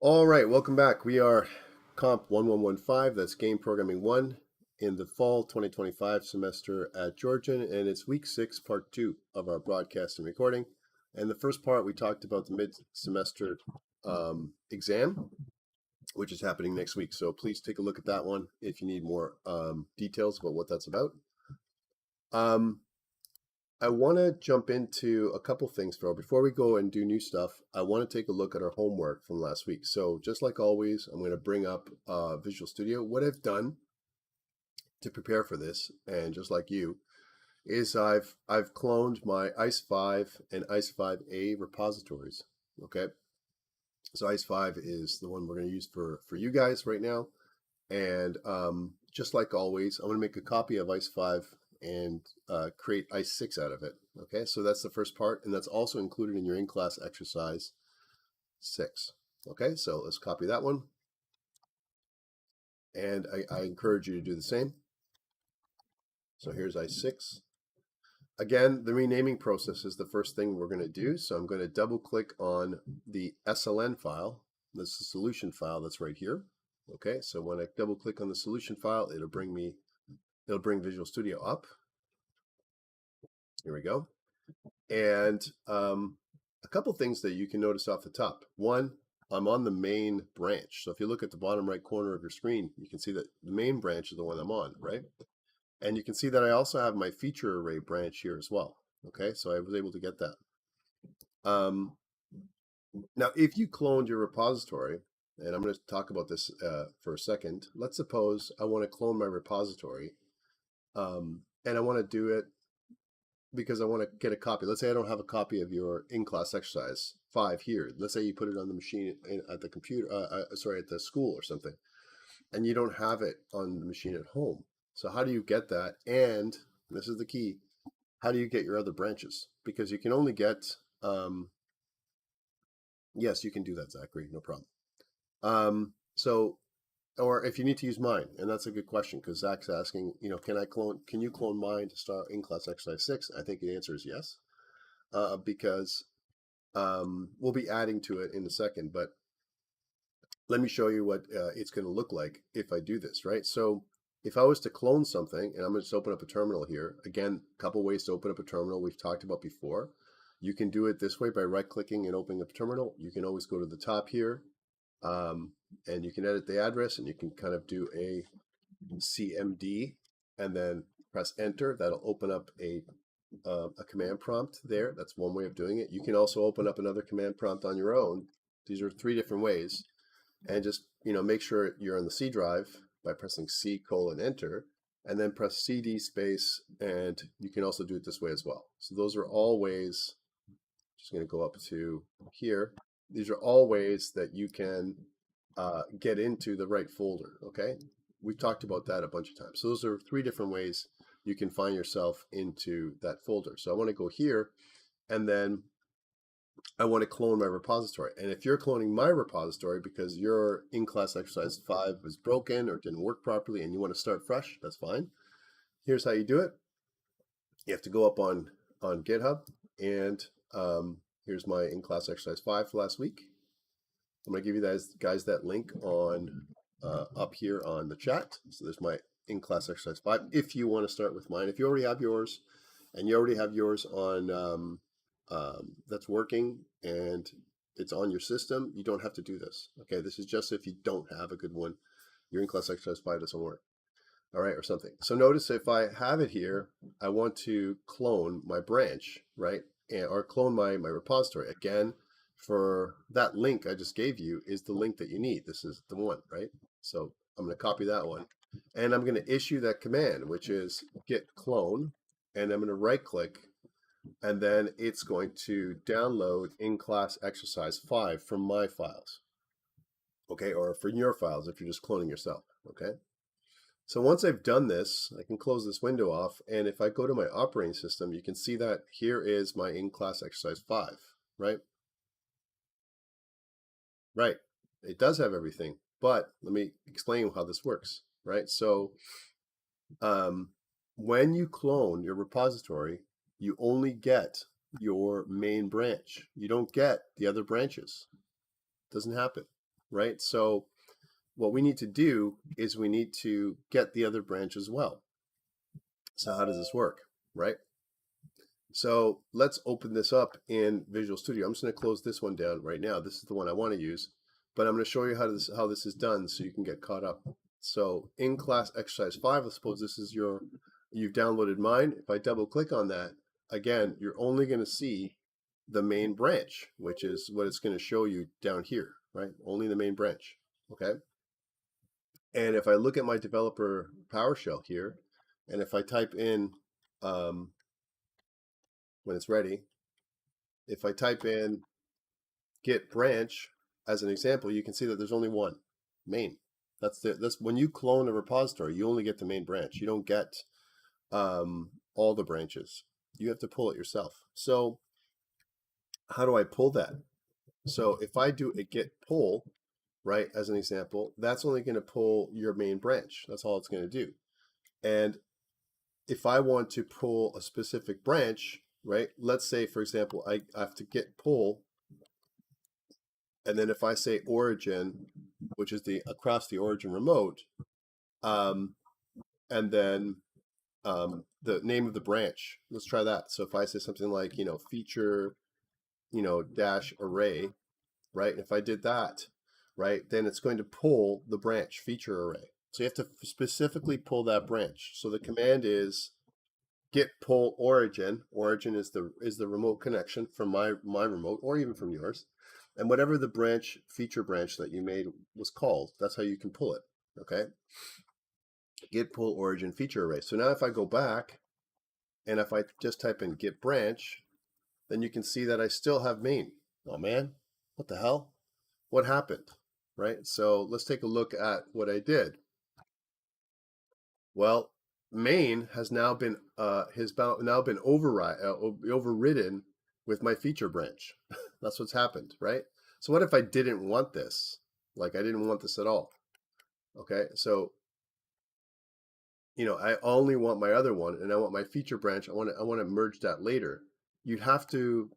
All right, welcome back. We are COMP1115, that's Game Programming 1 in the fall 2025 semester at Georgian, and it's week 6, part 2 of our broadcast and recording. And the first part, we talked about the mid-semester exam, which is happening next week. So please take a look at that one if you need more details about what that's about. I want to jump into a couple things, Phil. Before we go and do new stuff, I want to take a look at our homework from last week. So just like always, I'm going to bring up Visual Studio. What I've done to prepare for this, and just like you, is I've cloned my ICE5 and ICE5A repositories. Okay, so ICE5 is the one we're going to use for you guys right now, and just like always, I'm going to make a copy of ICE5 and create ICE6 out of it. Okay, so that's the first part, and that's also included in your in-class exercise 6. Okay, so let's copy that one, and I encourage you to do the same. So here's ICE6. Again, the renaming process is the first thing we're going to do, so I'm going to double click on the SLN file. This is the solution file that's right here. Okay, so when I double click on the solution file, it'll bring Visual Studio up. Here we go. And a couple things that you can notice off the top. One, I'm on the main branch. So if you look at the bottom right corner of your screen, you can see that the main branch is the one I'm on, right? And you can see that I also have my feature array branch here as well. Okay, so I was able to get that. Now, if you cloned your repository, and I'm going to talk about this for a second. Let's suppose I want to clone my repository, and I want to do it because I want to get a copy. Let's say I don't have a copy of your in-class exercise 5 here. Let's say you put it on the machine at the computer, at the school or something, and you don't have it on the machine at home. So how do you get that? And this is the key. How do you get your other branches? Because you can only get, yes, you can do that, Zachary, no problem. Or if you need to use mine, and that's a good question because Zach's asking, can you clone mine to start in-class exercise 6? I think the answer is yes, because we'll be adding to it in a second, but let me show you what it's going to look like if I do this, right? So if I was to clone something, and I'm going to just open up a terminal here, again, a couple ways to open up a terminal we've talked about before. You can do it this way by right-clicking and opening up a terminal. You can always go to the top here, and you can edit the address, and you can kind of do a CMD and then press enter. That'll open up a command prompt there. That's one way of doing it. You can also open up another command prompt on your own. These are 3 different ways, and just make sure you're on the C drive by pressing C:\enter, and then press CD space, and you can also do it this way as well. So those are all ways. Just going to go up to here. These are all ways that you can get into the right folder, okay? We've talked about that a bunch of times. So those are 3 different ways you can find yourself into that folder. So I want to go here, and then I want to clone my repository. And if you're cloning my repository because your in-class exercise 5 was broken or didn't work properly and you want to start fresh, that's fine. Here's how you do it. You have to go up on GitHub, and here's my in-class exercise 5 for last week. I'm going to give you guys that link on up here on the chat. So there's my in-class exercise 5 if you want to start with mine. If you already have yours, and you already have yours on that's working and it's on your system, you don't have to do this. Okay, this is just if you don't have a good one, your in-class exercise 5 doesn't work. All right, or something. So notice if I have it here, I want to clone my branch, right? Or clone my repository. Again, for that link I just gave you is the link that you need. This is the one, right? So I'm going to copy that one, and I'm going to issue that command, which is git clone, and I'm going to right click, and then it's going to download in-class exercise 5 from my files, okay, or from your files if you're just cloning yourself, okay? So once I've done this, I can close this window off, and if I go to my operating system, you can see that here is my in-class exercise 5, right? Right, it does have everything, but let me explain how this works, right? So when you clone your repository, you only get your main branch. You don't get the other branches. It doesn't happen. right? So what we need to do is we need to get the other branch as well. So how does this work, right? So let's open this up in Visual Studio. I'm just going to close this one down right now. This is the one I want to use, but I'm going to show you how this is done so you can get caught up. So in class exercise 5, let's suppose this is you've downloaded mine. If I double click on that, again, you're only going to see the main branch, which is what it's going to show you down here, right? Only the main branch, okay? And if I look at my developer PowerShell here, and if I type in, when it's ready, if I type in git branch as an example, you can see that there's only one, main. That's when you clone a repository, you only get the main branch. You don't get all the branches. You have to pull it yourself. So how do I pull that? So if I do a git pull, right, as an example, that's only going to pull your main branch. That's all it's going to do. And if I want to pull a specific branch, right, let's say, for example, I have to git pull, and then if I say origin, which is the across the origin remote, and then the name of the branch, let's try that. So if I say something like, feature, dash array, right? And if I did that, right, then it's going to pull the branch feature array. So you have to specifically pull that branch. So the command is git pull origin. Origin is the remote connection from my remote or even from yours. And whatever the branch, feature branch that you made was called, that's how you can pull it, okay? Git pull origin feature array. So now if I go back and if I just type in git branch, then you can see that I still have main. Oh man, what the hell? What happened, right? So let's take a look at what I did. Well, main has now been overridden with my feature branch. That's what's happened, right? So what if I didn't want this? Like I didn't want this at all. Okay, so I only want my other one, and I want my feature branch. I want to merge that later. You'd have to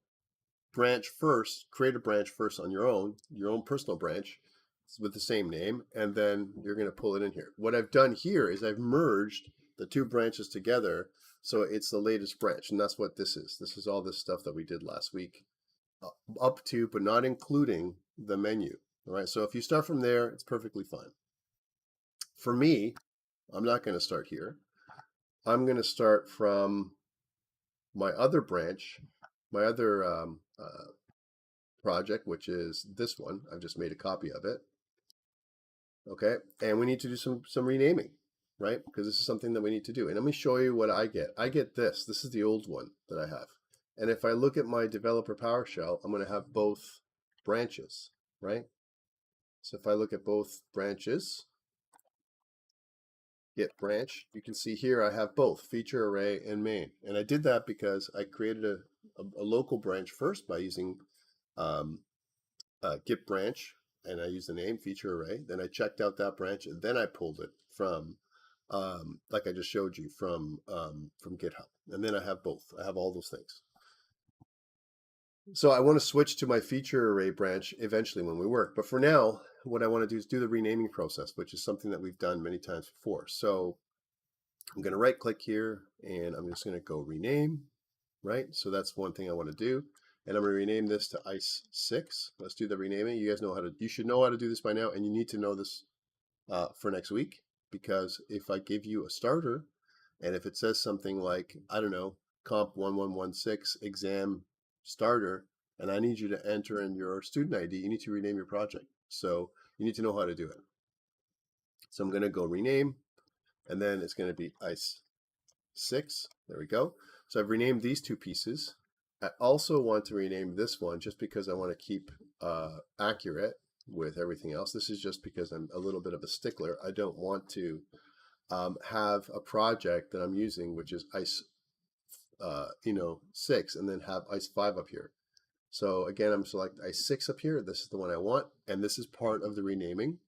branch first, create a branch first on your own personal branch with the same name, and then you're going to pull it in here. What I've done here is I've merged the two branches together, so it's the latest branch, and that's what this is. This is all this stuff that we did last week, up to but not including the menu. All right, so if you start from there, it's perfectly fine. For me, I'm not going to start here. I'm going to start from my other branch, my other project, which is this one. I've just made a copy of it. Okay, and we need to do some renaming, right? Because this is something that we need to do. And let me show you what I get. I get this. This is the old one that I have. And if I look at my developer PowerShell, I'm going to have both branches, right? So if I look at both branches, git branch, you can see here I have both feature array and main. And I did that because I created a local branch first by using git branch, and I used the name feature array. Then I checked out that branch, and then I pulled it from, like I just showed you, from GitHub. And then I have both. I have all those things. So I want to switch to my feature array branch eventually when we work. But for now, what I want to do is do the renaming process, which is something that we've done many times before. So I'm going to right click here, and I'm just going to go rename, right? So that's one thing I want to do. And I'm going to rename this to ICE6. Let's do the renaming. You guys know how to, you should know how to do this by now, and you need to know this for next week, because if I give you a starter, and if it says something like, I don't know, COMP1115 exam starter, and I need you to enter in your student ID, you need to rename your project. So you need to know how to do it. So I'm going to go rename, and then it's going to be ICE6. There we go. So I've renamed these two pieces. I also want to rename this one just because I want to keep accurate with everything else. This is just because I'm a little bit of a stickler. I don't want to have a project that I'm using which is ICE 6 and then have ICE 5 up here. So again, I'm select ICE 6 up here. This is the one I want, and this is part of the renaming.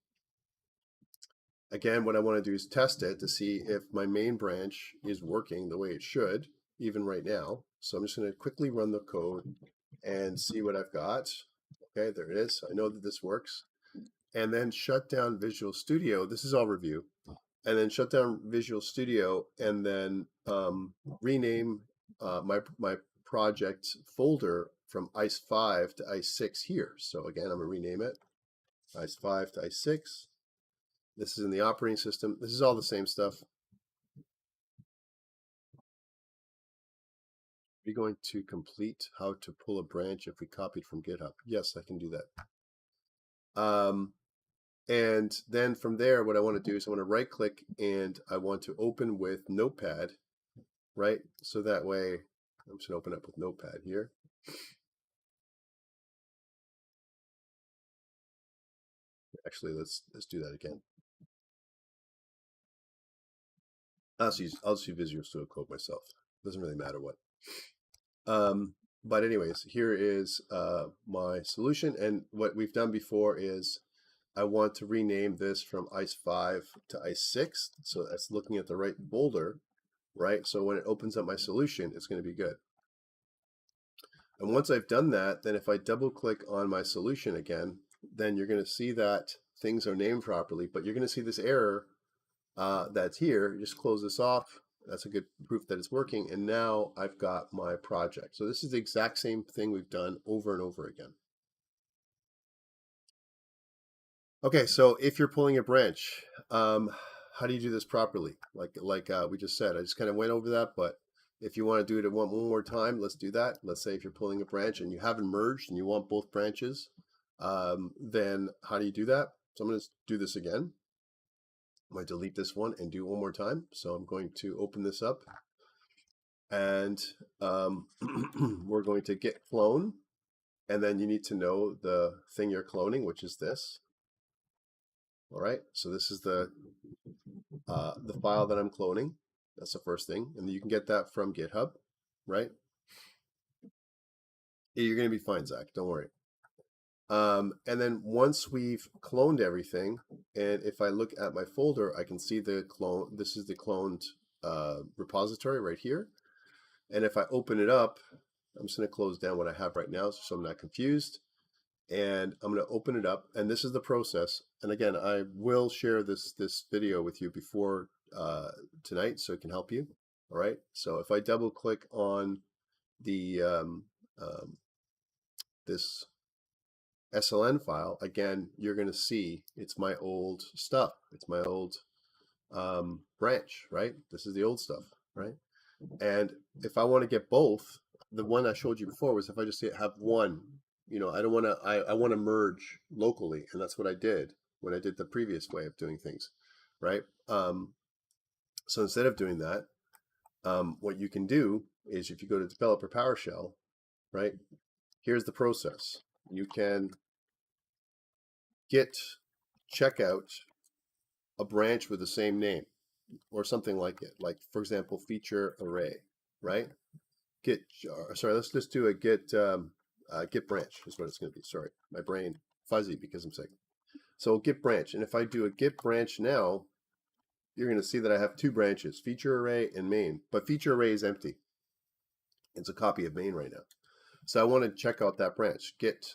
Again, what I want to do is test it to see if my main branch is working the way it should, even right now. So I'm just going to quickly run the code and see what I've got. Okay, there it is. I know that this works. and then shut down Visual Studio. This is all review. And then shut down Visual Studio, and then rename my project folder from ICE5 to ICE6 here. So again, I'm going to rename it ICE5 to ICE6. This is in the operating system. This is all the same stuff. Are you going to complete how to pull a branch if we copied from GitHub? Yes, I can do that. And then from there, what I want to do is I want to right click and I want to open with Notepad, right? So that way, I'm just going to open up with Notepad here. Actually, let's do that again. I'll just use Visual Studio Code myself. Doesn't really matter what. But anyways, here is my solution, and what we've done before is I want to rename this from ICE5 to ICE6, so that's looking at the right folder, right? So when it opens up my solution, it's going to be good. And once I've done that, then if I double click on my solution again, then you're going to see that things are named properly, but you're going to see this error that's here. Just close this off. That's a good proof that it's working. And now I've got my project. So this is the exact same thing we've done over and over again. Okay, so if you're pulling a branch, how do you do this properly? Like we just said, I just kind of went over that, but if you want to do it one more time, let's do that. Let's say if you're pulling a branch and you haven't merged and you want both branches, then how do you do that? So I'm going to do this again. I'm going to delete this one and do it one more time. So I'm going to open this up, and we're going to get clone, and then you need to know the thing you're cloning, which is this. All right, so this is the file that I'm cloning. That's the first thing, and you can get that from GitHub, right? You're going to be fine, Zach. Don't worry. And then once we've cloned everything, and if I look at my folder, I can see the clone. This is the cloned repository right here. And if I open it up, I'm just going to close down what I have right now so I'm not confused. And I'm going to open it up, and this is the process. And again, I will share this video with you before tonight so it can help you. All right. So if I double click on the this SLN file, again, you're going to see it's my old stuff. It's my old branch, right? This is the old stuff, right? And if I want to get both, the one I showed you before was if I just have one, I don't want to, I want to merge locally. And that's what I did when I did the previous way of doing things, right? So instead of doing that, what you can do is if you go to Developer PowerShell, right? Here's the process. You can check out a branch with the same name or something like it. Like, for example, feature array, right? Let's just do a git branch is what it's going to be. Sorry, my brain fuzzy because I'm sick. So git branch, and if I do a git branch now, you're going to see that I have two branches, feature array and main, but feature array is empty. It's a copy of main right now. So I want to check out that branch, git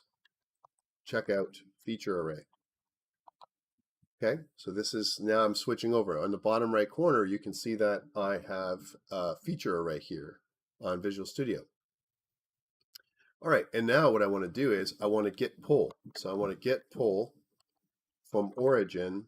checkout feature array. Okay, so this is, now I'm switching over. On the bottom right corner, you can see that I have a feature array here on Visual Studio. All right, and now what I want to do is I want to git pull. So I want to git pull from origin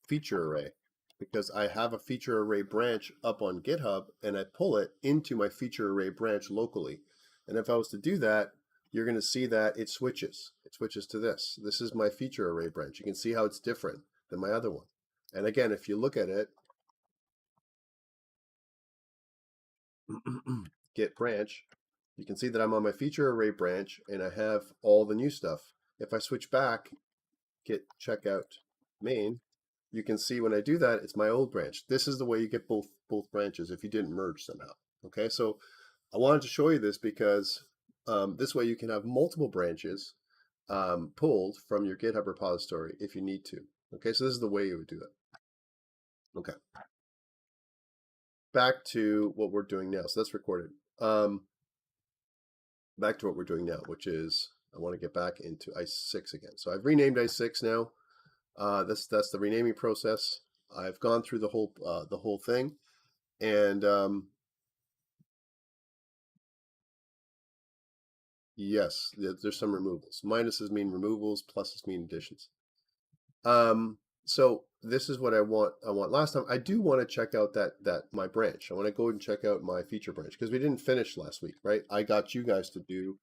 feature array, because I have a feature array branch up on GitHub and I pull it into my feature array branch locally. And if I was to do that, you're going to see that it switches. It switches to this. This is my feature array branch. You can see how it's different than my other one. And again, if you look at it, git branch, you can see that I'm on my feature array branch and I have all the new stuff. If I switch back, git checkout main, you can see when I do that, it's my old branch. This is the way you get both branches if you didn't merge somehow. Okay, so I wanted to show you this because this way you can have multiple branches pulled from your GitHub repository if you need to. Okay, so this is the way you would do it. Okay. Back to what we're doing now. So that's recorded. Back to what we're doing now, which is I want to get back into ICE6 again. So I've renamed ICE6 now. That's the renaming process. I've gone through the whole thing, and yes, there's some removals. Minuses mean removals, pluses mean additions. So this is what I want. Last time I do want to check out that my branch. I want to go and check out my feature branch because we didn't finish last week, right? I got you guys to do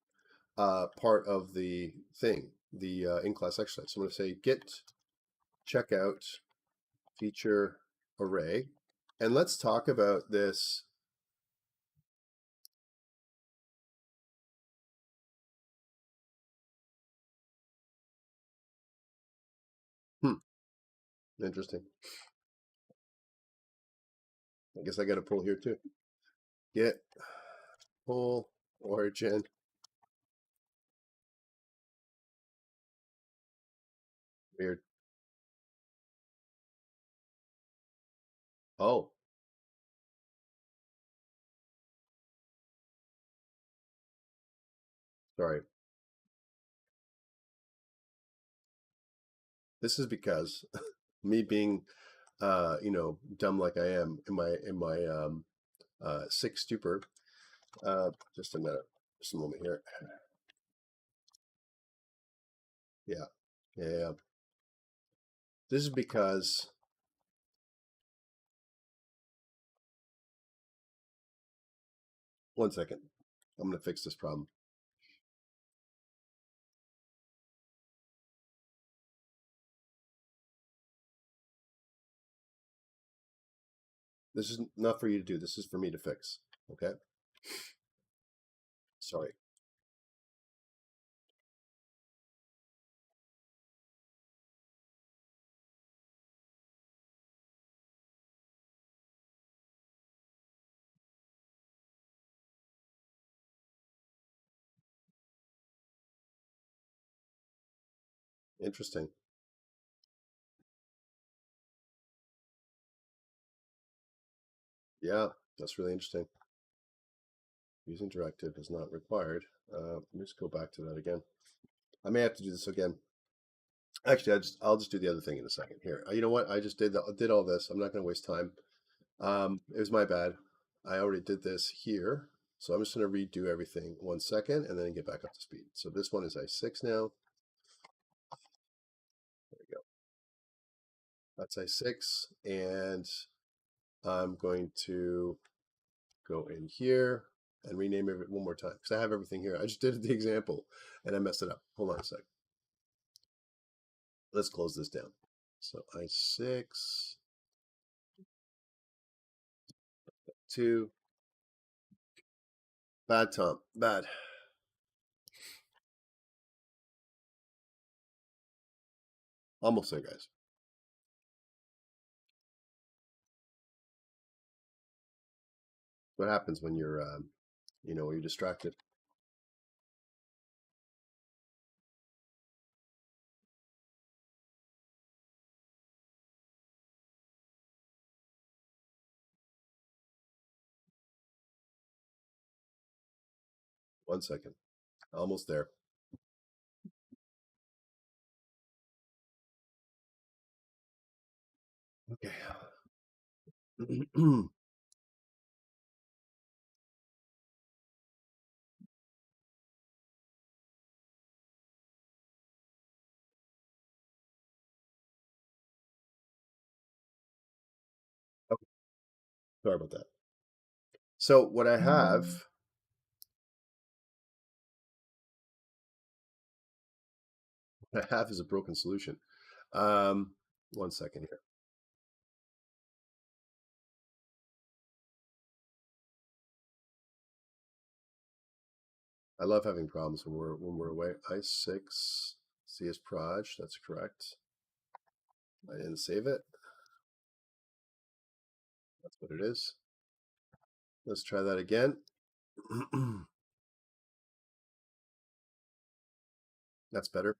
part of the thing, the in-class exercise. So I'm going to say git checkout feature array, and let's talk about this. Interesting. I guess I got to pull here too. Git pull origin. Weird. Oh, sorry. This is because me being dumb like I am in my sick stupor. Just a minute, just a moment here. Yeah, yeah. This is because 1 second. I'm gonna fix this problem. This is not for you to do. This is for me to fix. Okay. Sorry. Interesting. Yeah, that's really interesting. Using directive is not required. Let me just go back to that again. I may have to do this again. Actually, I'll just do the other thing in a second. Here, you know what? I just did all this. I'm not going to waste time. It was my bad. I already did this here, so I'm just going to redo everything 1 second and then get back up to speed. So this one is I6 now. There we go. That's I6, and I'm going to go in here and rename it one more time because I have everything here. I just did the example and I messed it up. Hold on a sec. Let's close this down. So I6, 2, bad Tom, bad. Almost there, guys. What happens when you're, when you're distracted? 1 second. Almost there. Okay. Okay, sorry about that. So what I have, is a broken solution. 1 second here. I love having problems when we're away. I6 CS Proj, that's correct. I didn't save it. That's what it is. Let's try that again. That's better.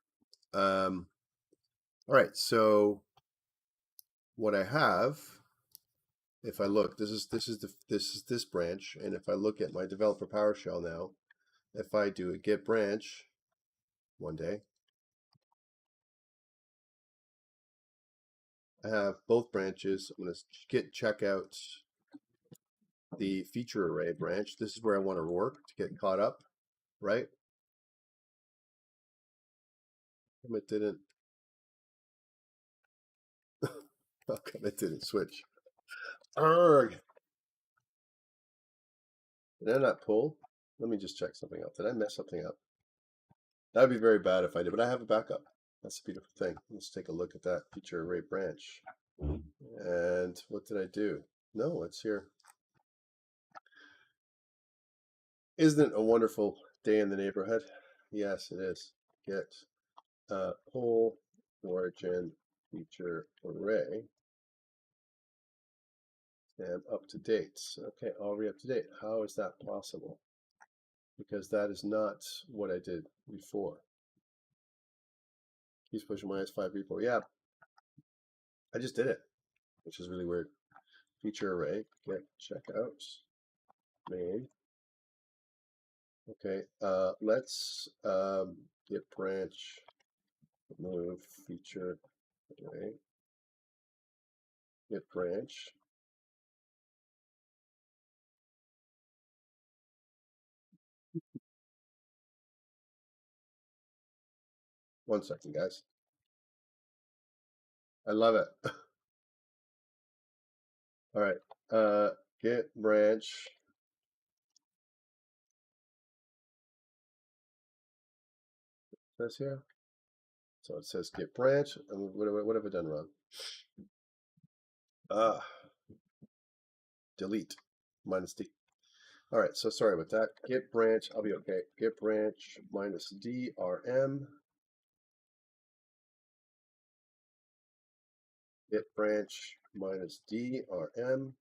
All right, so what I have, if I look, this is this branch, and if I look at my developer PowerShell now, if I do a git branch, one day. I have both branches. I'm going to check out the feature array branch. This is where I want to work to get caught up, right? It didn't. How come it didn't switch? Arrgh! Did I not pull? Let me just check something out. Did I mess something up? That would be very bad if I did, but I have a backup. That's a beautiful thing. Let's take a look at that feature array branch. And what did I do? No, it's here. Isn't it a wonderful day in the neighborhood? Yes, it is. Get pull origin feature array and up to date. Okay, already up to date. How is that possible? Because that is not what I did before. He's pushing my S5 repo. Yeah, I just did it, which is really weird. Feature array, get checkout, main. Okay, let's get branch, remove feature array, get branch. One second, guys. I love it. All right, get branch. This here. So it says get branch. And what have I done wrong? Delete minus D. All right, so sorry about that. Get branch, I'll be okay. Get branch minus DRM. Get branch minus DRM.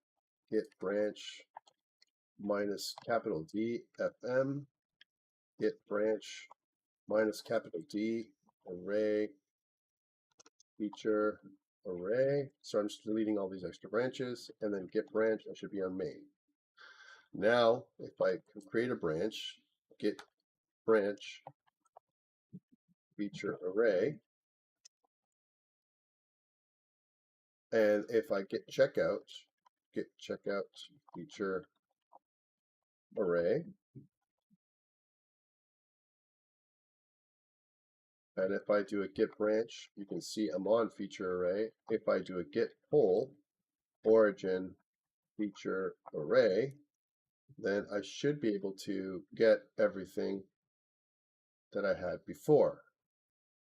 Get branch minus capital D FM. Get branch minus capital D array feature array. So I'm just deleting all these extra branches, and then get branch, I should be on main. Now, if I create a branch, get branch feature array, and if I get checkout feature array, and if I do a get branch, you can see I'm on feature array. If I do a get pull origin feature array, then I should be able to get everything that I had before.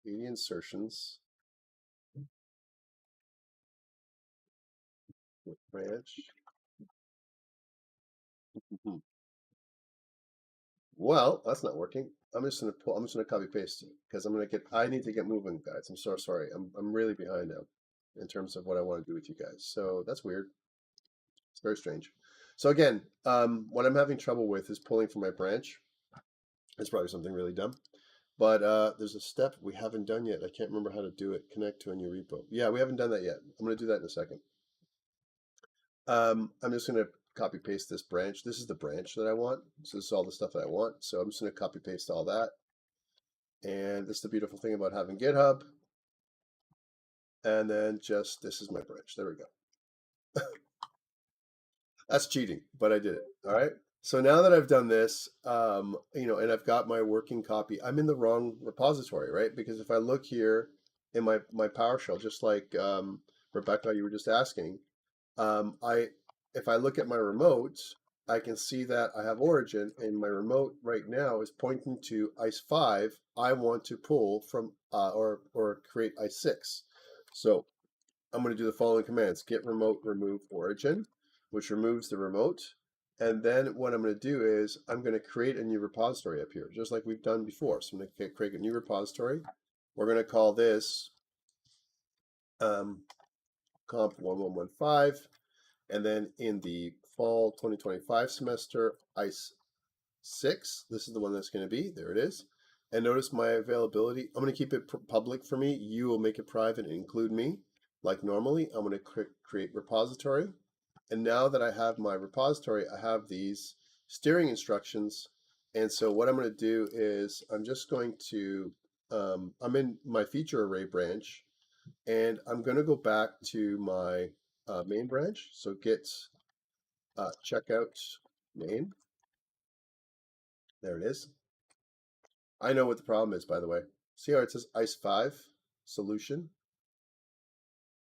The insertions, get branch. Well, that's not working. I'm just gonna copy paste because I need to get moving, guys. I'm so sorry. I'm really behind now in terms of what I want to do with you guys. So that's weird. It's very strange. So again, what I'm having trouble with is pulling from my branch. It's probably something really dumb. But there's a step we haven't done yet. I can't remember how to do it. Connect to a new repo. Yeah, we haven't done that yet. I'm going to do that in a second. I'm just going to copy paste this branch. This is the branch that I want. So this is all the stuff that I want. So I'm just going to copy paste all that. And this is the beautiful thing about having GitHub. And then just, this is my branch. There we go. That's cheating, but I did it. All right. So now that I've done this, and I've got my working copy, I'm in the wrong repository, right? Because if I look here in my PowerShell, just like Rebecca, you were just asking, if I look at my remote, I can see that I have origin, and my remote right now is pointing to ICE5. I want to pull from or create ICE6. So I'm going to do the following commands: get remote remove origin, which removes the remote. And then what I'm going to do is I'm going to create a new repository up here, just like we've done before. So I'm going to create a new repository. We're going to call this COMP1115. And then in the fall 2025 semester, ICE6, this is the one that's going to be. There it is. And notice my availability. I'm going to keep it public for me. You will make it private and include me. Like normally, I'm going to create repository. And now that I have my repository, I have these steering instructions. And so what I'm going to do is I'm just going to I'm in my feature array branch, and I'm going to go back to my main branch. So git checkout main. There it is. I know what the problem is, by the way. See how it says ICE5 solution?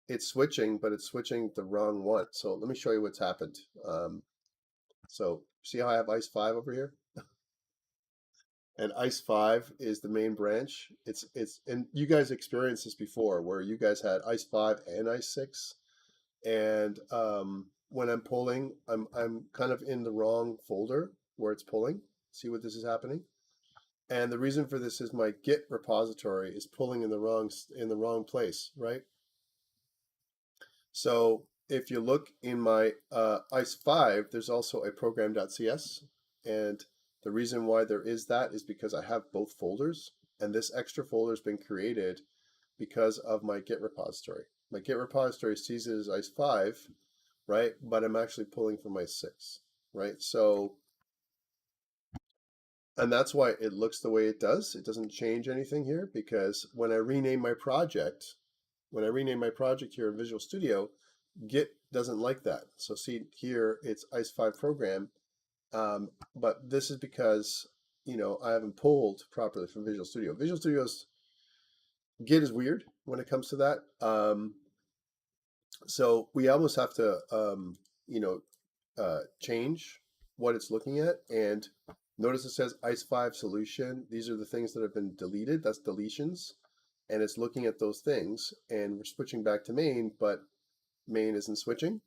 It's switching, but it's switching the wrong one. So let me show you what's happened. So see how I have ICE5 over here? And ICE5 is the main branch. It's and you guys experienced this before where you guys had ICE5 and ICE6. And when I'm pulling, I'm kind of in the wrong folder where it's pulling. See what this is happening? And the reason for this is my Git repository is pulling in the wrong place, right? So if you look in my ICE5, there's also a program.cs. And the reason why there is that is because I have both folders. And this extra folder has been created because of my Git repository. My Git repository sees it as ICE5, right? But I'm actually pulling from ICE6, right? So, and that's why it looks the way it does. It doesn't change anything here because when I rename my project, here in Visual Studio, Git doesn't like that. So see here, it's ICE5 program, but this is because, I haven't pulled properly from Visual Studio. Visual Studio's Git is weird when it comes to that. So we almost have to, change what it's looking at. And notice it says ICE5 solution. These are the things that have been deleted. That's deletions. And it's looking at those things. And we're switching back to main, but main isn't switching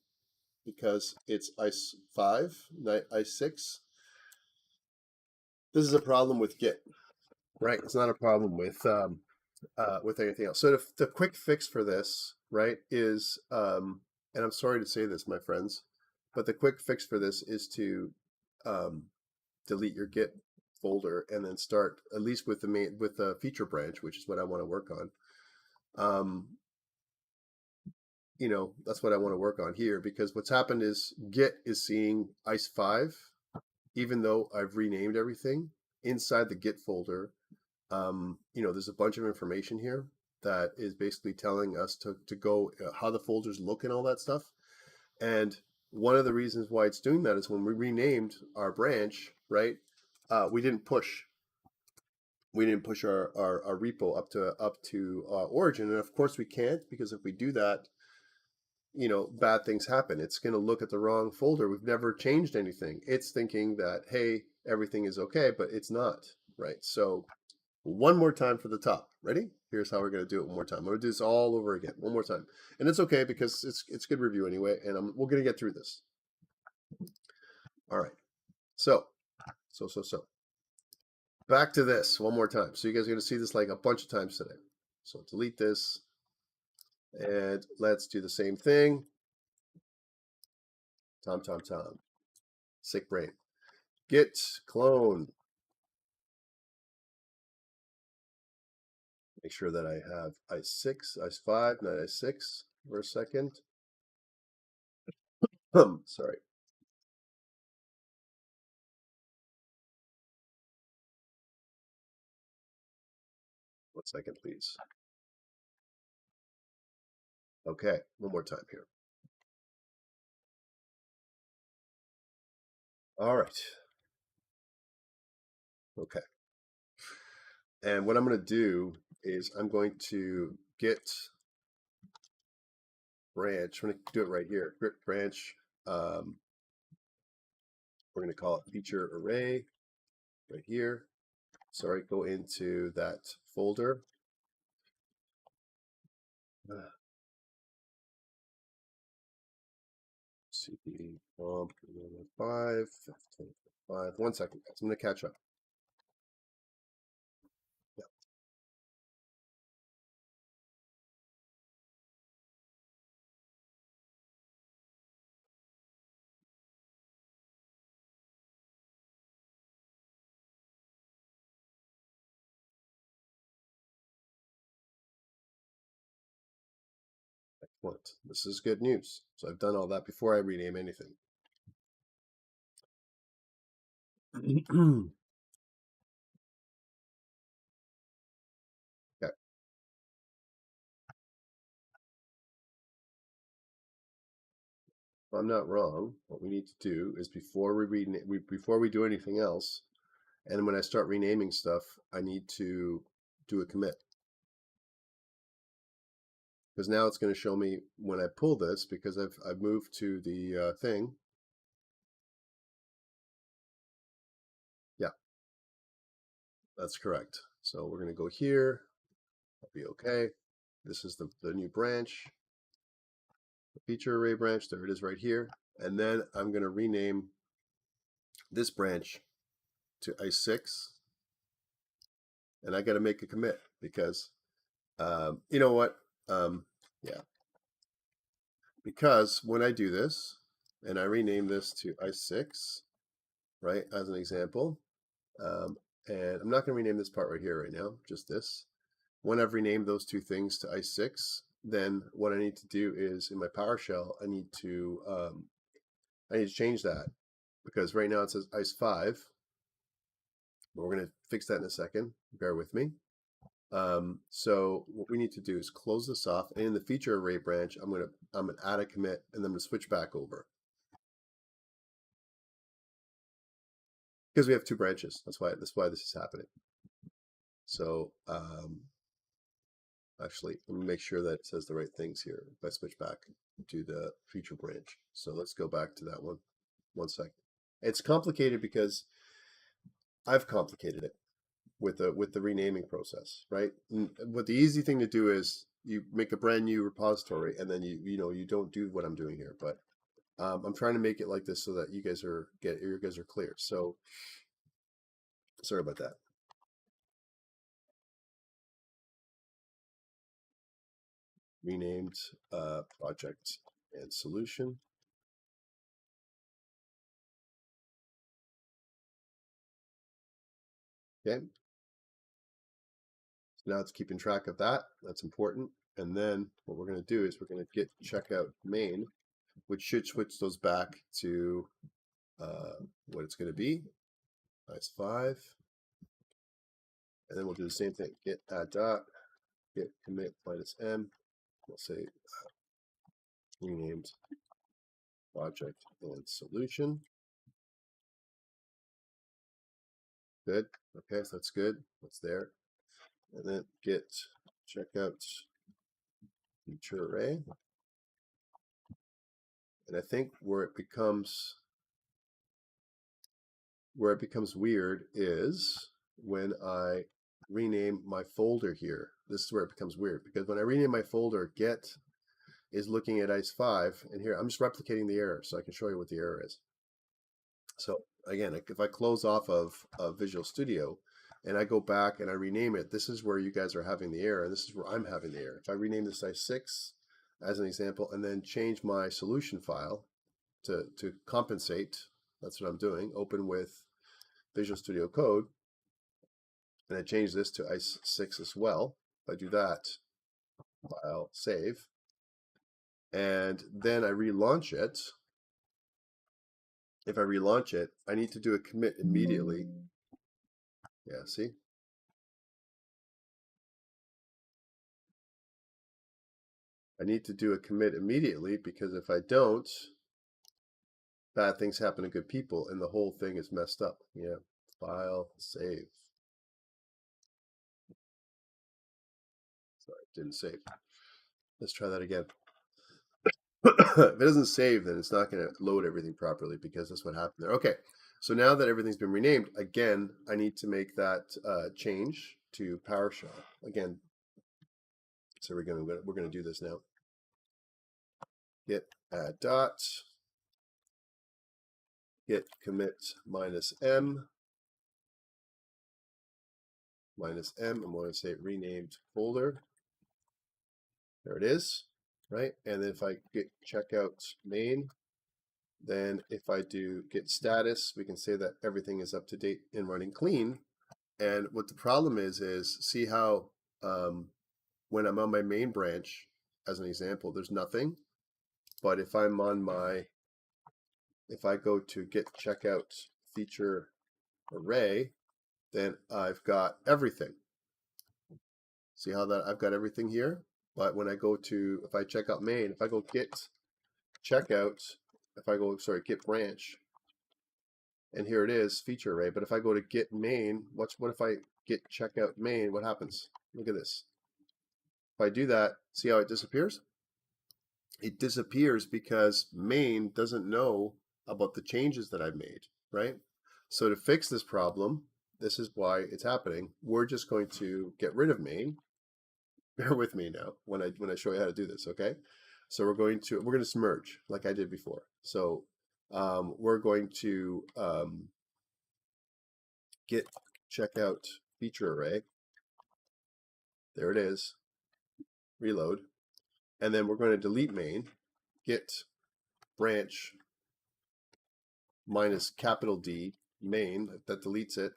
because it's ICE5, not ICE6. This is a problem with Git, right? It's not a problem with anything else. So the quick fix for this, right, is, and I'm sorry to say this, my friends, but the quick fix for this is to um, delete your Git folder and then start at least with the feature branch, which is what I want to work on. That's what I want to work on here because what's happened is Git is seeing ICE5, even though I've renamed everything inside the Git folder. There's a bunch of information here that is basically telling us to go how the folders look and all that stuff. And one of the reasons why it's doing that is when we renamed our branch, right? We didn't push our repo up to origin, and of course we can't because if we do that, bad things happen. It's going to look at the wrong folder. We've never changed anything. It's thinking that hey, everything is okay, but it's not, right? So one more time for the top. Ready? Here's how we're going to do it one more time. I'm going to do this all over again one more time. And it's okay because it's good review anyway, and we're going to get through this. All right. So. Back to this one more time. So you guys are going to see this like a bunch of times today. So delete this, and let's do the same thing. Tom. Sick brain. Git clone. Make sure that I have ICE6, ICE5, not ICE6 for a second. Sorry. One second, please. Okay, one more time here. All right. Okay. And what I'm going to do is I'm going to git branch. I'm going to do it right here. Git branch. We're going to call it feature array right here. Sorry, go into that folder. CD COMP1115, F2025. 1 second, guys. I'm going to catch up. Yeah. Excellent. This is good news. So I've done all that before I rename anything. if I'm not wrong, what we need to do is before we do anything else, and when I start renaming stuff, I need to do a commit. Because now it's going to show me when I pull this, because I've moved to the thing. Yeah, that's correct. So we're going to go here. I'll be okay. This is the new branch, the feature array branch. There it is right here. And then I'm going to rename this branch to ICE6. And I got to make a commit because, you know what? Yeah, because when I do this and I rename this to ICE6, right, as an example, and I'm not going to rename this part right here right now, just this. When I've renamed those two things to ICE6, then what I need to do is in my PowerShell, I need to change that because right now it says ICE5, but we're going to fix that in a second. Bear with me. So what we need to do is close this off, and in the feature array branch, I'm gonna add a commit, and then I'm gonna switch back over because we have two branches. That's why this is happening. So actually, let me make sure that it says the right things here. If I switch back to the feature branch, so let's go back to that one. 1 second. It's complicated because I've complicated it with the renaming process, right? And what the easy thing to do is you make a brand new repository, and then you don't do what I'm doing here, but I'm trying to make it like this so that you guys are clear. So sorry about that. Renamed project and solution. Okay. So now it's keeping track of that. That's important. And then what we're going to do is we're going to get checkout main, which should switch those back to what it's going to be. That's 5. And then we'll do the same thing. Get add dot, get commit minus m. We'll say renamed project and solution. Good. Okay, so that's good. That's there. And then get checkout feature array. And I think where it becomes weird is when I rename my folder here. This is where it becomes weird because when I rename my folder, get is looking at ICE5, and here I'm just replicating the error so I can show you what the error is. So again, if I close off of Visual Studio and I go back and I rename it, this is where you guys are having the error, and this is where I'm having the error. If I rename this ICE6 as an example and then change my solution file to compensate, that's what I'm doing, open with Visual Studio Code, and I change this to ICE6 as well. If I do that, file, save, and then I relaunch it. If I relaunch it, I need to do a commit immediately. Yeah, see? I need to do a commit immediately because if I don't, bad things happen to good people and the whole thing is messed up. Yeah, file, save. Sorry, didn't save. Let's try that again. If it doesn't save, then it's not going to load everything properly because that's what happened there. Okay, so now that everything's been renamed, again, I need to make that change to PowerShell. Again, so we're going to do this now. Get add dot, get commit minus m, I'm going to say renamed folder. There it is, right? And then if I get checkout main, then if I do get status, we can say that everything is up to date and running clean. And what the problem is see how when I'm on my main branch, as an example, there's nothing. But if I'm on if I go to get checkout feature array, then I've got everything. See how that I've got everything here? But when I go to, if I check out main, if I go get checkout if I go, sorry, get branch, and here it is, feature array. But if I go to get main, what if I get checkout main, what happens? Look at this. If I do that, see how it disappears? It disappears because main doesn't know about the changes that I've made, right? So to fix this problem, this is why it's happening. We're just going to get rid of main. Bear with me now when I show you how to do this, okay? So we're going to merge like I did before. So we're going to get checkout feature array. There it is. Reload. And then we're going to delete main, get branch minus capital D main, that deletes it.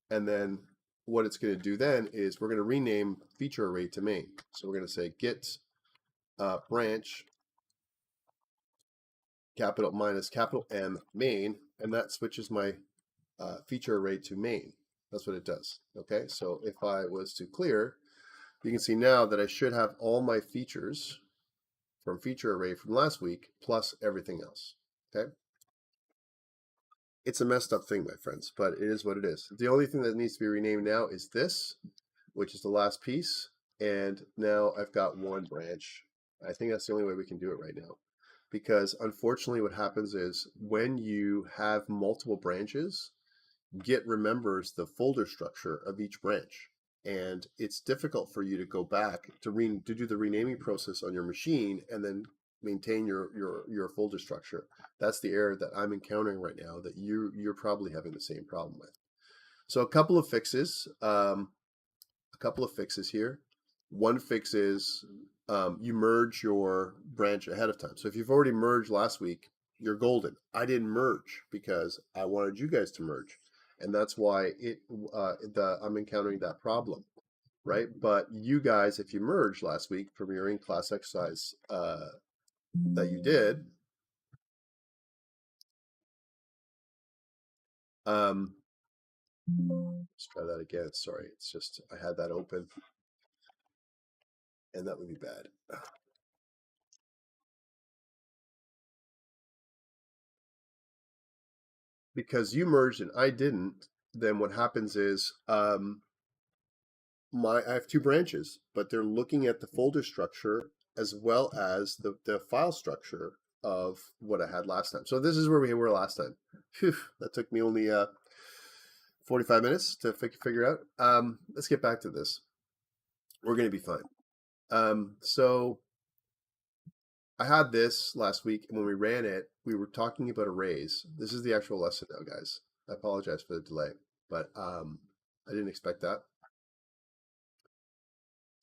And then what it's going to do then is we're going to rename feature array to main. So we're going to say get branch capital minus capital M main, and that switches my feature array to main. That's what it does. Okay, so if I was to clear, you can see now that I should have all my features from feature array from last week plus everything else. Okay, it's a messed up thing, my friends, but it is what it is. The only thing that needs to be renamed now is this, which is the last piece, and now I've got one branch. I think that's the only way we can do it right now, because unfortunately what happens is when you have multiple branches, Git remembers the folder structure of each branch, and it's difficult for you to go back to do the renaming process on your machine and then maintain your folder structure. That's the error that I'm encountering right now that you're probably having the same problem with. So a couple of fixes. Here. One fix is you merge your branch ahead of time. So if you've already merged last week, you're golden. I didn't merge because I wanted you guys to merge, and that's why I'm encountering that problem, right? But you guys, if you merged last week from your in-class exercise that you did, let's try that again. Sorry, it's just I had that open, and that would be bad. Because you merged and I didn't, then what happens is I have two branches, but they're looking at the folder structure as well as the file structure of what I had last time. So this is where we were last time. Phew, that took me only 45 minutes to figure out. Let's get back to this. We're going to be fine. So I had this last week, and when we ran it, we were talking about arrays. This is the actual lesson now, guys. I apologize for the delay, but I didn't expect that.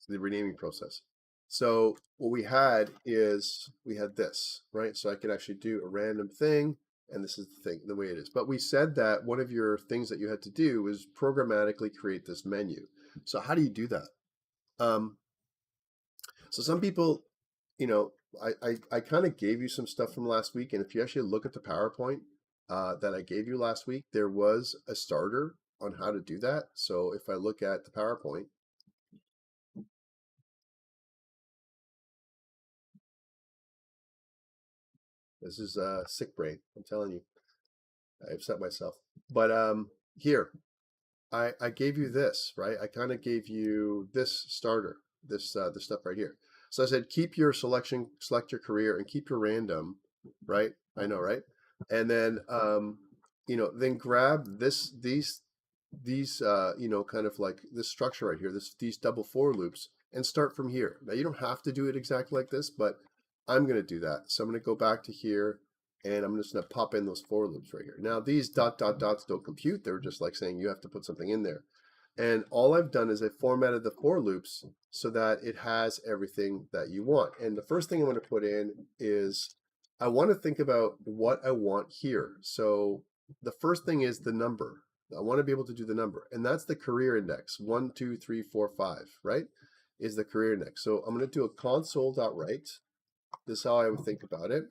The renaming process. So what we had is we had this, right? So I could actually do a random thing, and this is the thing, the way it is. But we said that one of your things that you had to do was programmatically create this menu. So how do you do that? So some people, you know, I kind of gave you some stuff from last week, and if you actually look at the PowerPoint that I gave you last week, there was a starter on how to do that. So if I look at the PowerPoint, this is sick brain, I'm telling you. I upset myself. But here, I gave you this, right? I kind of gave you this starter, this stuff right here. So I said, keep your selection, select your career, and keep your random, right? I know, right? And then then grab these kind of like this structure right here, these double for loops, and start from here. Now you don't have to do it exactly like this, but I'm going to do that. So I'm going to go back to here, and I'm just going to pop in those for loops right here. Now these dots don't compute. They're just like saying you have to put something in there. And all I've done is I formatted the for loops so that it has everything that you want. And the first thing I'm going to put in is I want to think about what I want here. So the first thing is the number. I want to be able to do the number, and that's the career index. 1, 2, 3, 4, 5, right? Is the career index. So I'm going to do a console.write. This is how I would think about it.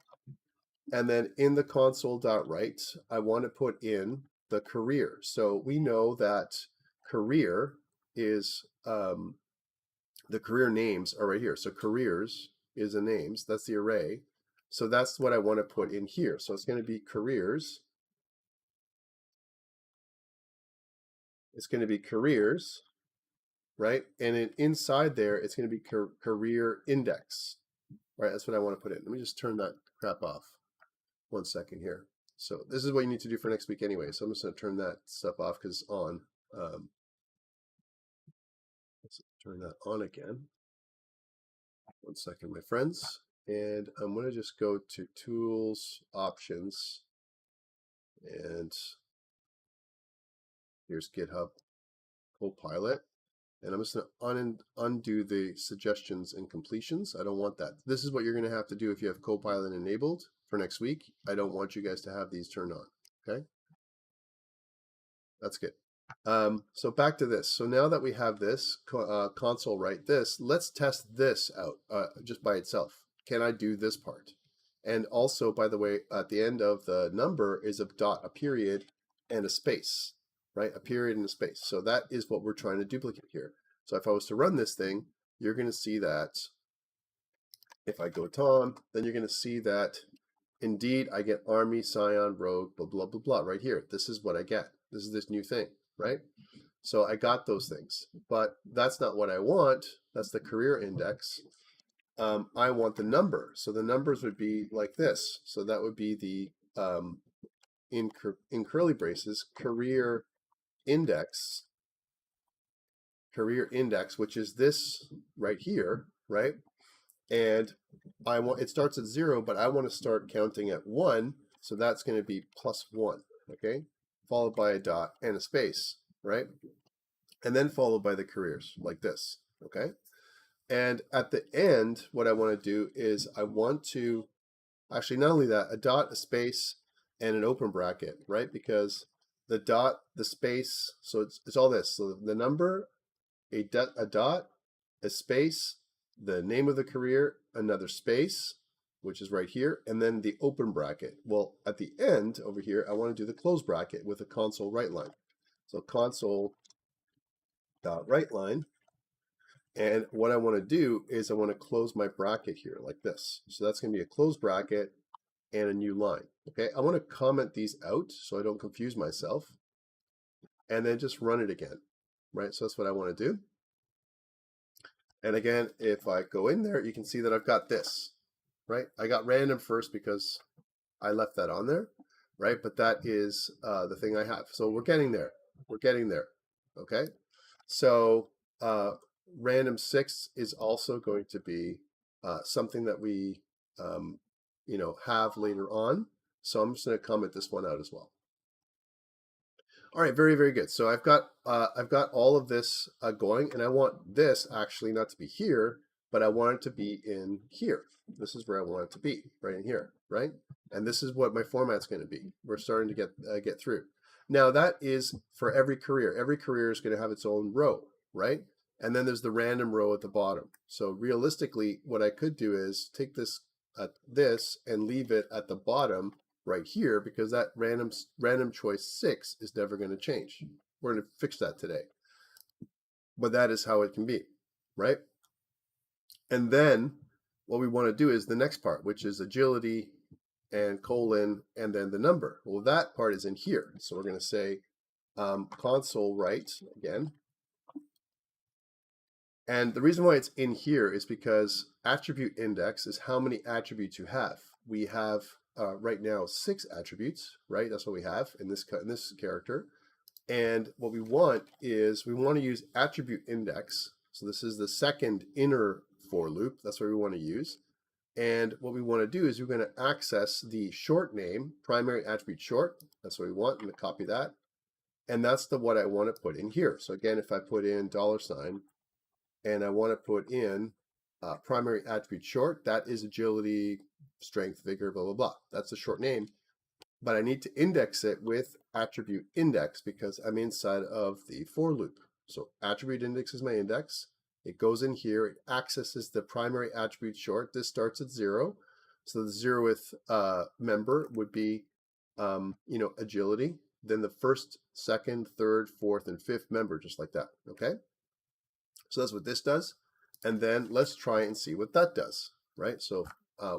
And then in the console.write, I want to put in the career. So we know that career is the career names are right here. So careers is the names. That's the array. So that's what I want to put in here. So it's going to be careers. It's going to be careers, right? And then inside there, it's going to be career index, right? That's what I want to put in. Let me just turn that crap off. 1 second here. So this is what you need to do for next week anyway. So I'm just going to turn that stuff off because it's on. Let's turn that on again. 1 second, my friends. And I'm going to just go to Tools, Options, and here's GitHub Copilot. And I'm just going to undo the suggestions and completions. I don't want that. This is what you're going to have to do if you have Copilot enabled for next week. I don't want you guys to have these turned on. Okay? That's good. So back to this. So now that we have this console write this, let's test this out just by itself. Can I do this part? And also, by the way, at the end of the number is a dot, a period, and a space, right? A period and a space. So that is what we're trying to duplicate here. So if I was to run this thing, you're going to see that if I go Tom, then you're going to see that indeed I get Army, Scion, Rogue, blah, blah, blah, blah, right here. This is what I get. This is this new thing, right? So I got those things, but that's not what I want. That's the career index. I want the number. So the numbers would be like this. So that would be the, in curly braces, career index, which is this right here, right? And I want, it starts at 0, but I want to start counting at 1. So that's going to be +1, okay? Followed by a dot and a space, right? And then followed by the careers like this, okay? And at the end, what I want to do is I want to, actually not only that, a dot, a space, and an open bracket, right? Because the dot, the space, so it's all this. So the number, a dot, a space, the name of the career, another space, which is right here, and then the open bracket. Well, at the end over here, I want to do the close bracket with a console write line. So console dot write line. And what I want to do is I want to close my bracket here like this. So that's going to be a closed bracket and a new line. Okay, I want to comment these out so I don't confuse myself. And then just run it again, right? So that's what I want to do. And again, if I go in there, you can see that I've got this, right? I got random first because I left that on there, right? But that is the thing I have. So we're getting there. We're getting there, okay? So random 6 is also going to be something that we, you know, have later on. So I'm just going to comment this one out as well. All right, very, very good. So I've got all of this going, and I want this actually not to be here, but I want it to be in here. This is where I want it to be, right in here, right? And this is what my format's going to be. We're starting to get through. Now that is for every career. Every career is going to have its own row, right? And then there's the random row at the bottom. So realistically, what I could do is take this and leave it at the bottom right here, because that random choice 6 is never going to change. We're going to fix that today. But that is how it can be, right? And then what we want to do is the next part, which is agility and colon and then the number. Well, that part is in here. So we're going to say console write again. And the reason why it's in here is because attribute index is how many attributes you have. We have right now 6 attributes, right? That's what we have in this character. And what we want is we want to use attribute index. So this is the second inner for loop. That's what we want to use. And what we want to do is we're going to access the short name, primary attribute short. That's what we want. I'm going to copy that. And that's what I want to put in here. So again, if I put in $, and I want to put in primary attribute short, that is agility, strength, vigor, blah, blah, blah. That's the short name. But I need to index it with attribute index because I'm inside of the for loop. So attribute index is my index. It goes in here. It accesses the primary attribute short. This starts at 0. So the 0th member would be, you know, agility. Then the first, second, third, fourth, and fifth member, just like that. Okay. So that's what this does. And then let's try and see what that does, right? So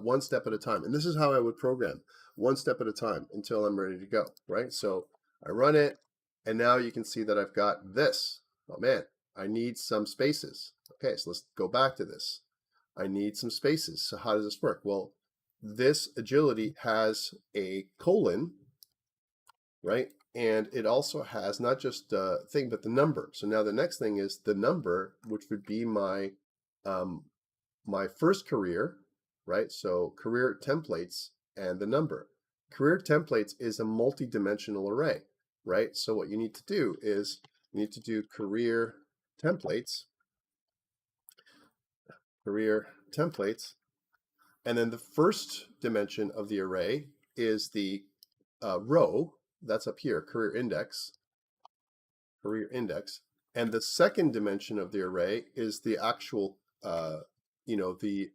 one step at a time. And this is how I would program, one step at a time until I'm ready to go, right? So I run it, and now you can see that I've got this. Oh man, I need some spaces. Okay, so let's go back to this. I need some spaces. So how does this work? Well, this agility has a colon, right? And it also has not just the thing, but the number. So now the next thing is the number, which would be my my first career, right? So career templates and the number. Career templates is a multi-dimensional array, right? So what you need to do is you need to do career templates, and then the first dimension of the array is the row that's up here, career index, and the second dimension of the array is the actual, the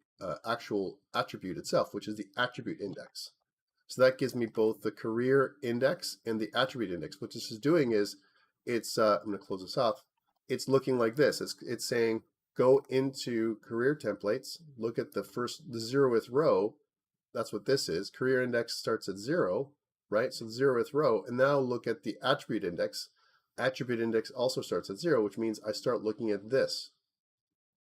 actual attribute itself, which is the attribute index. So that gives me both the career index and the attribute index. What this is doing is, it's I'm going to close this off. It's looking like this. It's saying go into career templates, look at the 0th row. That's what this is. Career index starts at 0, right? So the 0th row, and now look at the attribute index. Attribute index also starts at 0, which means I start looking at this,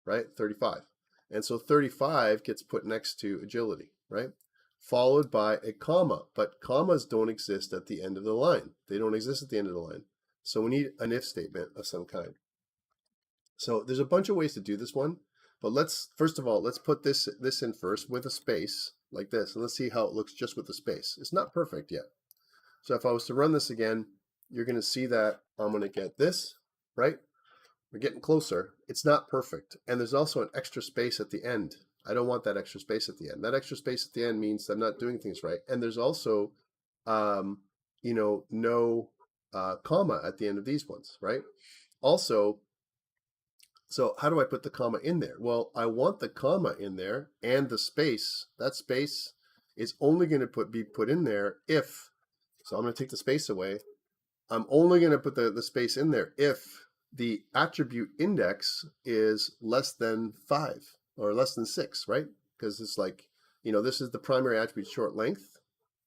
right? 35. And so 35 gets put next to agility, right? Followed by a comma, but commas don't exist at the end of the line. They don't exist at the end of the line. So we need an if statement of some kind. So there's a bunch of ways to do this one, but first of all, let's put this in first with a space like this, and let's see how it looks just with the space. It's not perfect yet. So if I was to run this again, you're going to see that I'm going to get this, right? We're getting closer. It's not perfect. And there's also an extra space at the end. I don't want that extra space at the end. That extra space at the end means I'm not doing things right. And there's also, no comma at the end of these ones, right? Also, so how do I put the comma in there? Well, I want the comma in there and the space. That space is only going to be put in there if, so I'm going to take the space away. I'm only going to put the space in there if the attribute index is less than 5 or less than 6, right? Because it's like, this is the primary attribute short length.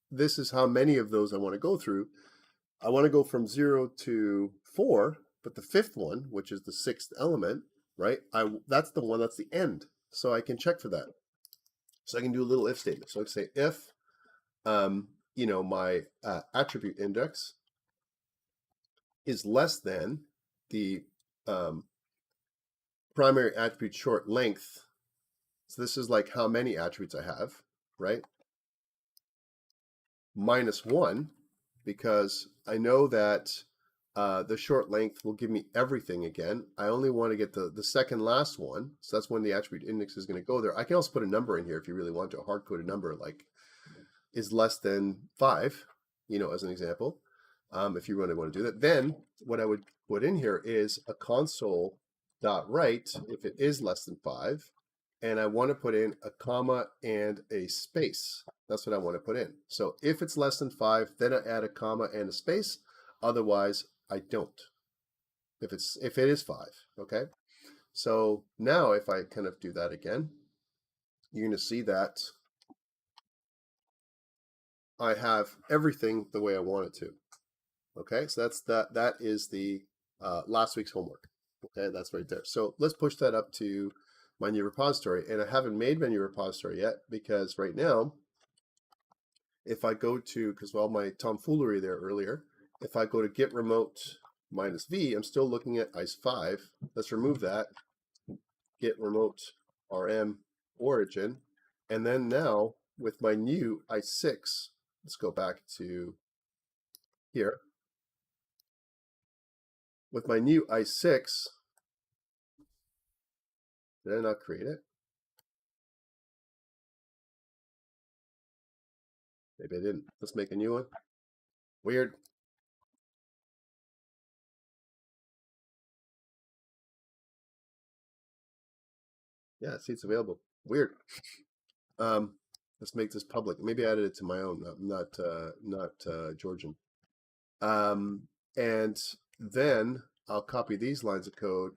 This is how many of those I want to go through. I want to go from 0 to 4, but the 5th one, which is the 6th element, right? That's the one that's the end. So I can check for that. So I can do a little if statement. So I can say if, my attribute index is less than the primary attribute short length. So this is like how many attributes I have, right? Minus 1, because I know that the short length will give me everything again. I only want to get the second last one. So that's when the attribute index is going to go there. I can also put a number in here if you really want to, a hard-coded number like is less than 5, as an example. If you really want to do that, then what I would put in here is a console.write if it is less than 5, and I want to put in a comma and a space. That's what I want to put in. So if it's less than 5, then I add a comma and a space. Otherwise, I don't. If it is 5, okay? So now if I kind of do that again, you're going to see that I have everything the way I want it to. Okay, so that is the last week's homework. Okay, that's right there. So let's push that up to my new repository. And I haven't made my new repository yet because right now, if I go to, because all my tomfoolery there earlier, if I go to git remote -v, I'm still looking at ICE5. Let's remove that. Git remote rm origin. And then now with my new ICE6, let's go back to here. With my new ICE6, did I not create it? Maybe I didn't. Let's make a new one. Weird. Yeah, see it's available. Weird. Let's make this public. Maybe I added it to my own, not Georgian. And then I'll copy these lines of code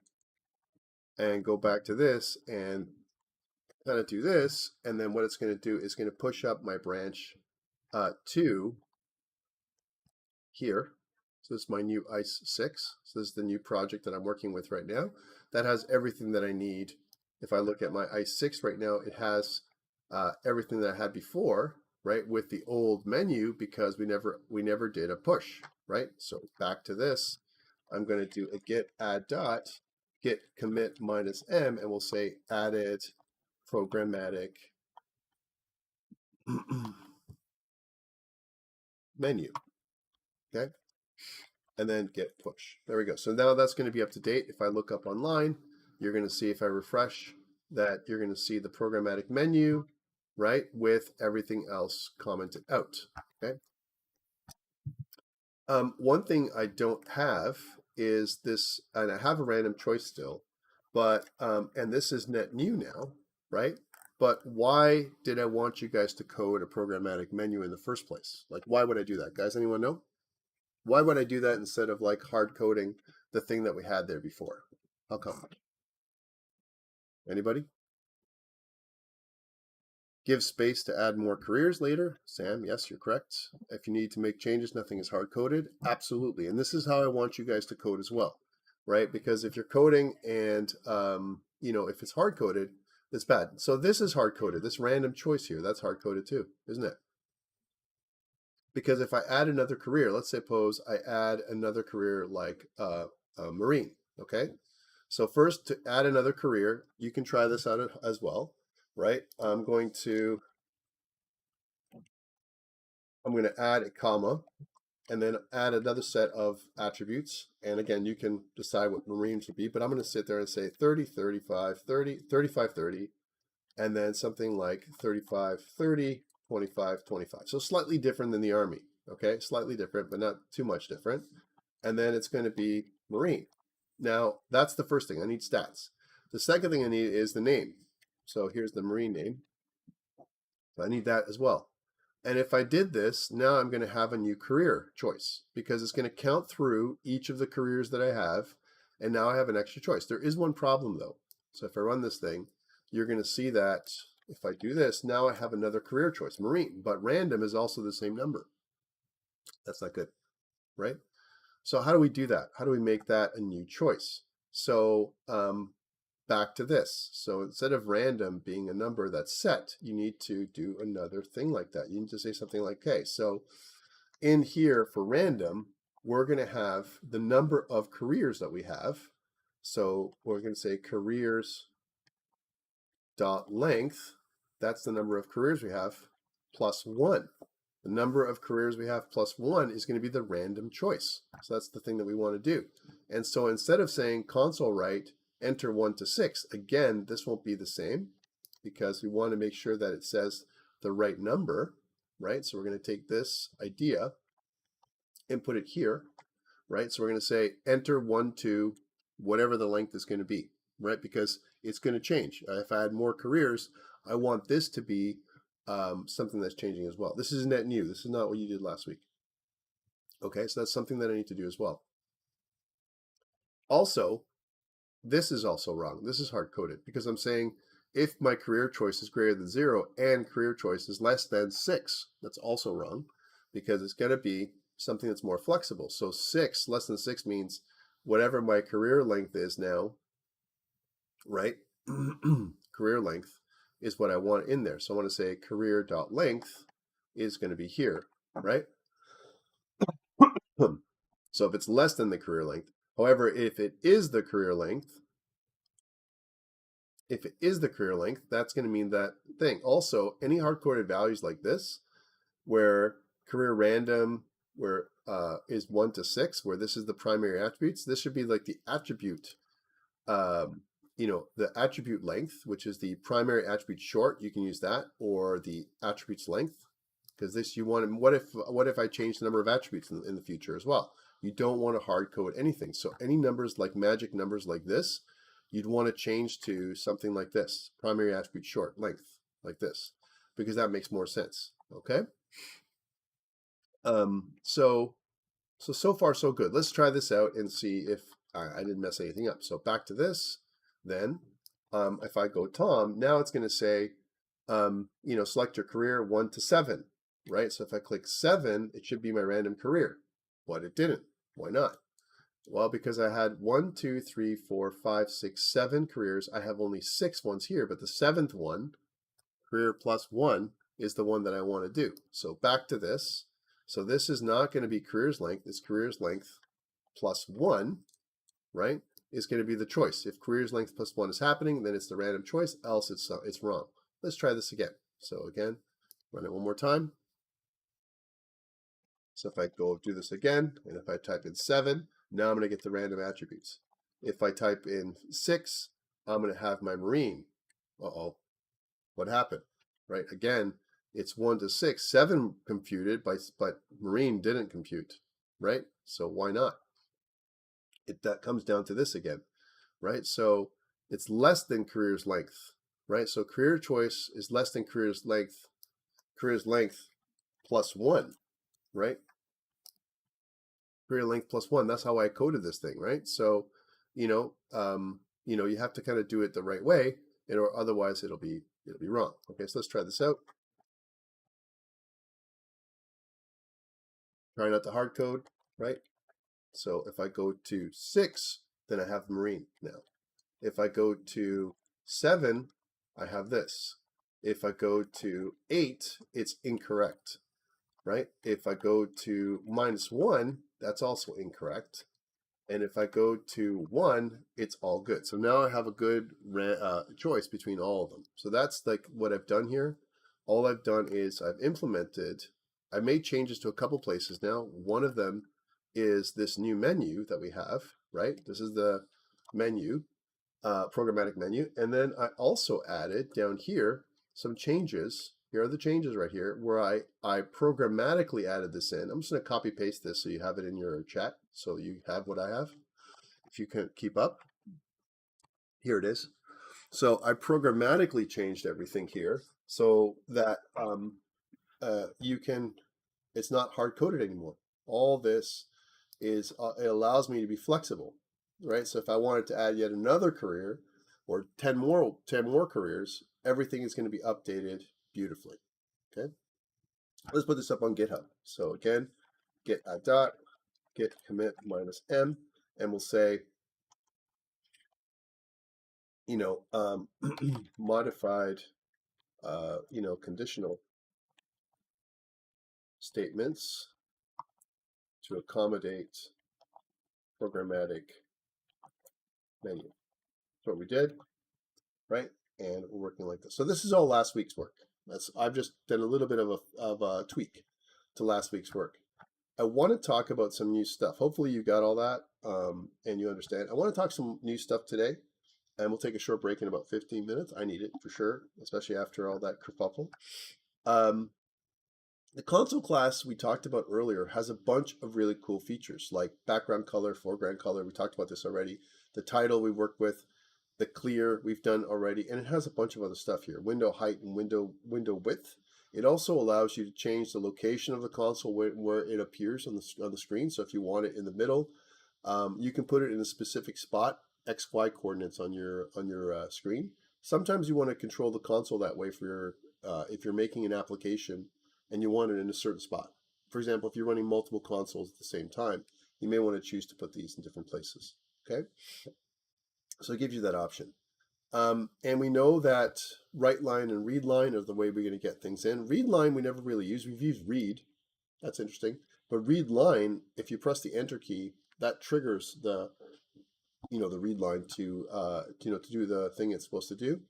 and go back to this and kind of do this, and then what it's going to do is going to push up my branch to here. So this is my new ICE 6. So this is the new project that I'm working with right now. That has everything that I need. If I look at my ICE 6 right now, it has everything that I had before, right, with the old menu, because we never did a push, right? So back to this, I'm going to do a git add dot, git commit -m, and we'll say added programmatic menu, okay? And then git push. There we go. So now that's going to be up to date. If I look up online, you're going to see, if I refresh, that you're going to see the programmatic menu, right, with everything else commented out, okay? One thing I don't have is this, and I have a random choice still, but, and this is net new now, right? But why did I want you guys to code a programmatic menu in the first place? Like, why would I do that? Guys, anyone know? Why would I do that instead of like hard coding the thing that we had there before? How come? Anybody? Give space to add more careers later. Sam, yes, you're correct. If you need to make changes, nothing is hard coded. Absolutely. And this is how I want you guys to code as well, right? Because if you're coding and, if it's hard coded, it's bad. So this is hard coded. This random choice here, that's hard coded too, isn't it? Because if I add another career, let's suppose I add another career like Marine, okay? So first, to add another career, you can try this out as well, right? I'm going to add a comma and then add another set of attributes. And again, you can decide what Marine should be, but I'm going to sit there and say 30, 35, 30, 35, 30, and then something like 35, 30, 25, 25. So slightly different than the Army, okay? Slightly different, but not too much different. And then it's going to be Marine. Now, that's the first thing. I need stats. The second thing I need is the name. So here's the Marine name. I need that as well. And if I did this, now I'm going to have a new career choice because it's going to count through each of the careers that I have. And now I have an extra choice. There is one problem though. So if I run this thing, you're going to see that if I do this, now I have another career choice, Marine, but random is also the same number. That's not good, right? So how do we do that? How do we make that a new choice? So back to this. So instead of random being a number that's set, you need to do another thing like that. You need to say something like, okay, so in here for random, we're going to have the number of careers that we have. So we're going to say careers dot length. That's the number of careers we have plus 1. The number of careers we have plus 1 is going to be the random choice. So that's the thing that we want to do. And so instead of saying console write enter 1 to 6, again, this won't be the same because we want to make sure that it says the right number, right? So we're going to take this idea and put it here, right? So we're going to say enter 1 to whatever the length is going to be, right? Because it's going to change. If I add more careers, I want this to be something that's changing as well. This is net new. This is not what you did last week. Okay, so that's something that I need to do as well. Also, this is also wrong. This is hard-coded because I'm saying if my career choice is greater than 0 and career choice is less than 6, that's also wrong because it's going to be something that's more flexible. So 6, less than 6 means whatever my career length is now, right? Career length is what I want in there. So I want to say career.length is going to be here, right? So if it's less than the career length, however, if it is the career length, that's going to mean that thing. Also, any hard-coded values like this, where career random, where is 1 to 6, where this is the primary attributes, this should be like the attribute, the attribute length, which is the primary attribute short. You can use that, or the attributes length, because this you want. What if I change the number of attributes in the future as well? You don't want to hard code anything. So any numbers like magic numbers like this, you'd want to change to something like this, primary attribute short length, like this, because that makes more sense. Okay. So far so good. Let's try this out and see if I didn't mess anything up. So back to this then. if I go Tom, now it's going to say, select your career 1 to 7, right? So if I click 7, it should be my random career, but it didn't. Why not? Well, because I had 1, 2, 3, 4, 5, 6, 7 careers. I have only 6 ones here, but the 7th one, career plus 1, is the one that I want to do. So back to this. So this is not going to be careers length. It's careers length plus 1, right? Is going to be the choice. If careers length plus 1 is happening, then it's the random choice, else it's wrong. Let's try this again. So again, run it one more time. So if I go do this again, and if I type in 7, now I'm going to get the random attributes. If I type in 6, I'm going to have my marine. Uh-oh, what happened? Right, again, it's 1 to 6. 7 computed, but marine didn't compute, right? So why not? That comes down to this again, right? So it's less than careers length, right? So career choice is less than careers length plus 1, right? Career length plus 1. That's how I coded this thing, right? So, you have to kind of do it the right way, or otherwise it'll be wrong. Okay, so let's try this out. Try not to hard code, right? So if I go to 6, then I have marine now. If I go to 7, I have this. If I go to 8, it's incorrect, right? If I go to -1, that's also incorrect. And if I go to 1, it's all good. So now I have a good choice between all of them. So that's like what I've done here. All I've done is I made changes to a couple places now. One of them is this new menu that we have, right? This is the menu, programmatic menu. And then I also added down here some changes. Here are the changes right here where I programmatically added this in. I'm just going to copy paste this so you have it in your chat, so you have what I have. If you can keep up, here it is. So I programmatically changed everything here so that it's not hard coded anymore. All this is it allows me to be flexible, right? So if I wanted to add yet another career or 10 more careers, everything is going to be updated beautifully. Okay, let's put this up on GitHub. So again, git commit -m, and we'll say, modified, conditional statements to accommodate programmatic menu. That's what we did, right? And we're working like this. So this is all last week's work. I've just done a little bit of a tweak to last week's work. I want to talk about some new stuff. Hopefully you got all that and you understand. I want to talk some new stuff today, and we'll take a short break in about 15 minutes. I need it for sure, especially after all that kerfuffle. The console class we talked about earlier has a bunch of really cool features like background color, foreground color. We talked about this already. The title we worked with, the clear we've done already, and it has a bunch of other stuff here. Window height and window width. It also allows you to change the location of the console where it appears on the screen. So if you want it in the middle, you can put it in a specific spot, XY coordinates on your screen. Sometimes you want to control the console that way for if you're making an application and you want it in a certain spot. For example, if you're running multiple consoles at the same time, you may want to choose to put these in different places. Okay, so it gives you that option. And we know that write line and read line are the way we're going to get things in. Read line we never really use. We've used read. That's interesting. But read line, if you press the enter key, that triggers the read line to do the thing it's supposed to do.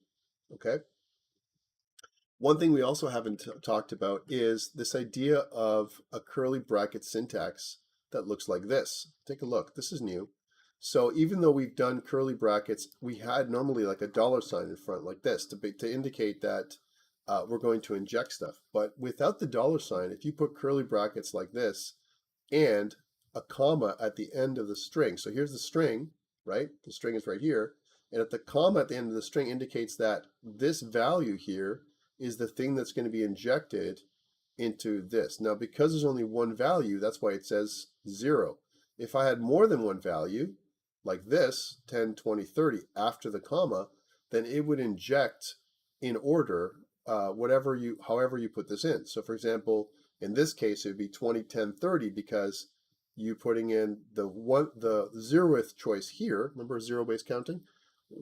Okay. One thing we also haven't talked about is this idea of a curly bracket syntax that looks like this. Take a look. This is new. So even though we've done curly brackets, we had normally like a $ in front like this to indicate that we're going to inject stuff. But without the $, if you put curly brackets like this and a comma at the end of the string. So here's the string, right? The string is right here. And if the comma at the end of the string indicates that this value here is the thing that's going to be injected into this. Now, because there's only one value, that's why it says 0. If I had more than one value, like this, 10, 20, 30, after the comma, then it would inject in order however you put this in. So for example, in this case, it would be 20, 10, 30 because you putting in the 0th choice here. Remember zero-based counting?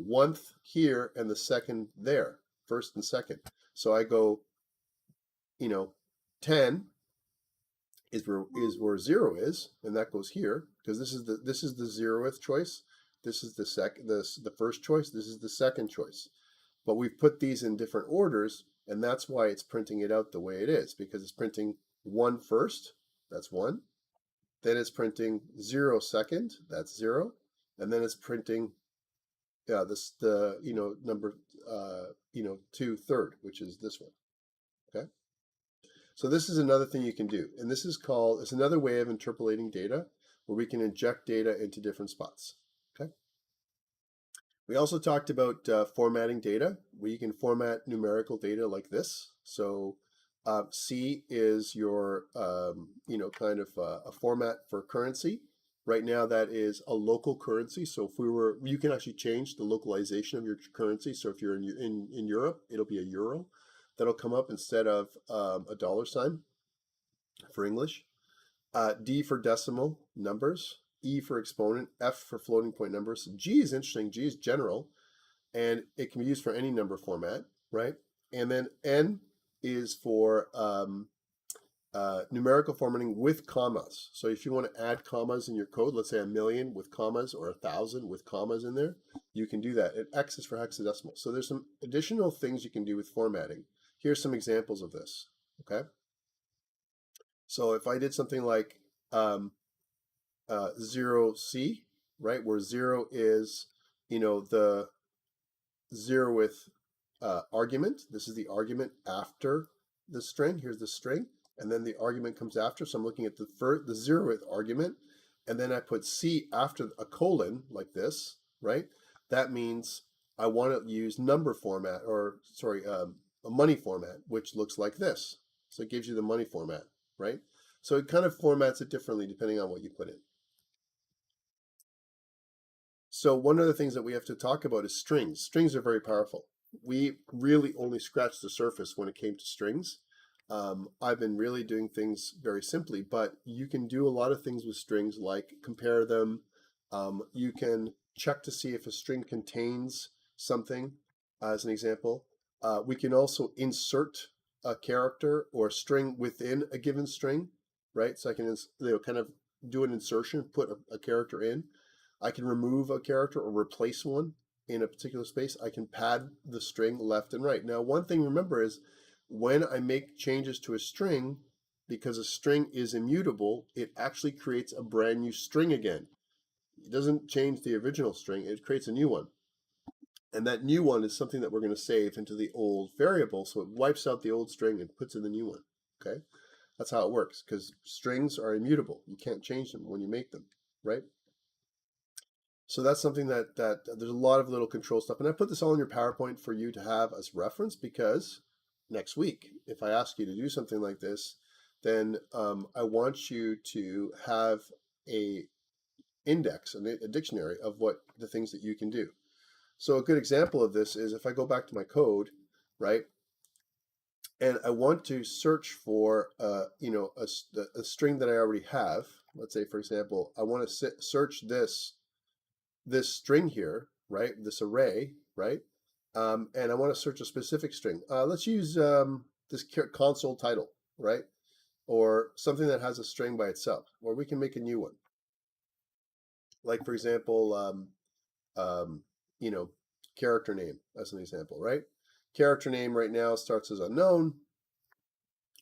1th here and the second there, first and second. So I go, 10 is where 0 is, and that goes here because this is the 0th choice. This is the first choice. This is the second choice. But we've put these in different orders, and that's why it's printing it out the way it is, because it's printing 1 first, that's 1. Then it's printing 0 second, that's 0. And then it's printing number 2 third, which is this one. Okay. So this is another thing you can do. And this is it's another way of interpolating data where we can inject data into different spots. Okay. We also talked about formatting data, where you can format numerical data like this. So C is your, kind of a format for currency. Right now that is a local currency. So you can actually change the localization of your currency. So if you're in Europe, it'll be a euro that'll come up instead of a dollar sign for English. D for decimal numbers, E for exponent, F for floating point numbers. G is interesting. G is general, and it can be used for any number format, right? And then N is for numerical formatting with commas. So if you want to add commas in your code, let's say 1,000,000 with commas or 1,000 with commas in there, you can do that. And X is for hexadecimal. So there's some additional things you can do with formatting. Here's some examples of this, okay? So if I did something like 0C, right, where 0 is, the 0th argument. This is the argument after the string. Here's the string, and then the argument comes after. So I'm looking at the 0th argument, and then I put C after a colon like this, right? That means I want to use number format, or sorry, a money format, which looks like this. So it gives you the money format, right? So it kind of formats it differently depending on what you put in. So one of the things that we have to talk about is strings. Strings are very powerful. We really only scratched the surface when it came to strings. I've been really doing things very simply, but you can do a lot of things with strings, like compare them. You can check to see if a string contains something, as an example. We can also insert a character or a string within a given string, right? So I can kind of do an insertion, put a character in. I can remove a character or replace one in a particular space. I can pad the string left and right. Now, one thing to remember is when I make changes to a string, because a string is immutable, it actually creates a brand new string again. It doesn't change the original string, it creates a new one. And that new one is something that we're going to save into the old variable, so it wipes out the old string and puts in the new one. Okay? That's how it works, because strings are immutable. You can't change them when you make them, right? So that's something that there's a lot of little control stuff. And I put this all in your PowerPoint for you to have as reference, because next week, if I ask you to do something like this, then I want you to have a index, a dictionary of what the things that you can do. So a good example of this is if I go back to my code, right, and I want to search for a string that I already have. Let's say, for example, I want to search this string here, right? This array, right? And I want to search a specific string. Let's use this console title, right? Or something that has a string by itself, or we can make a new one. Like, for example, character name as an example, right? Character name right now starts as unknown,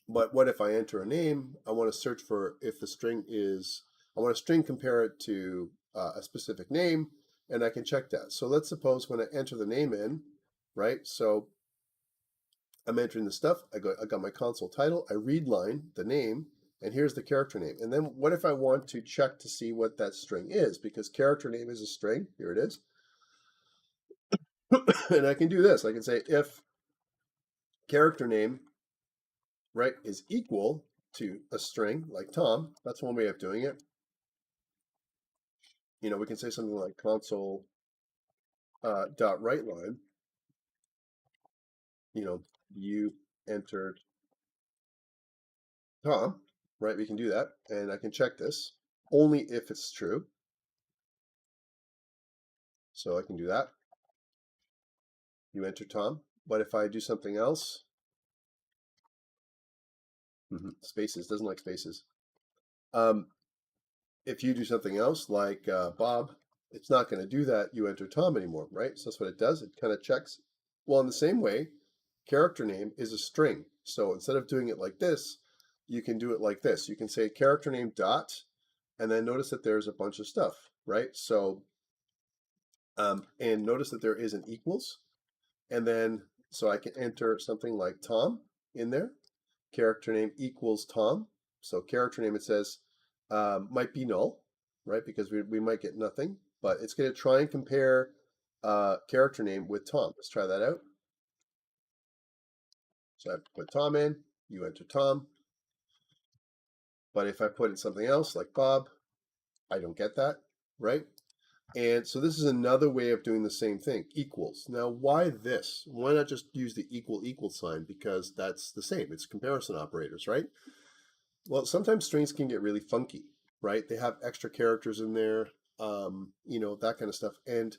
but what if I enter a name? I want to search for if the string is, I want a string compare it to a specific name, and I can check that. So let's suppose when I enter the name in, right? So I'm entering the stuff. I got my console title. I read line the name, and here's the character name. And then what if I want to check to see what that string is? Because character name is a string. Here it is. And I can do this. I can say if character name, right, is equal to a string like Tom. That's one way of doing it. We can say something like console dot write line, you entered Tom, right? We can do that, and I can check this only if it's true. So I can do that. You enter Tom. But if I do something else, spaces, doesn't like spaces. If you do something else like Bob, it's not going to do that. You enter Tom anymore, right? So that's what it does. It kind of checks. Well, in the same way, character name is a string. So instead of doing it like this, you can do it like this. You can say character name dot, and then notice that there's a bunch of stuff, right? So, and notice that there is an equals, and then so I can enter something like Tom in there. Character name equals Tom. So character name, it says, might be null, right? Because we might get nothing, but it's going to try and compare character name with Tom. Let's try that out. So I put Tom in, you enter Tom. But if I put in something else like Bob, I don't get that, right? And so this is another way of doing the same thing, equals. Now, why this? Why not just use the equal sign? Because that's the same. It's comparison operators, right? Well, sometimes strings can get really funky, right? They have extra characters in there, that kind of stuff. And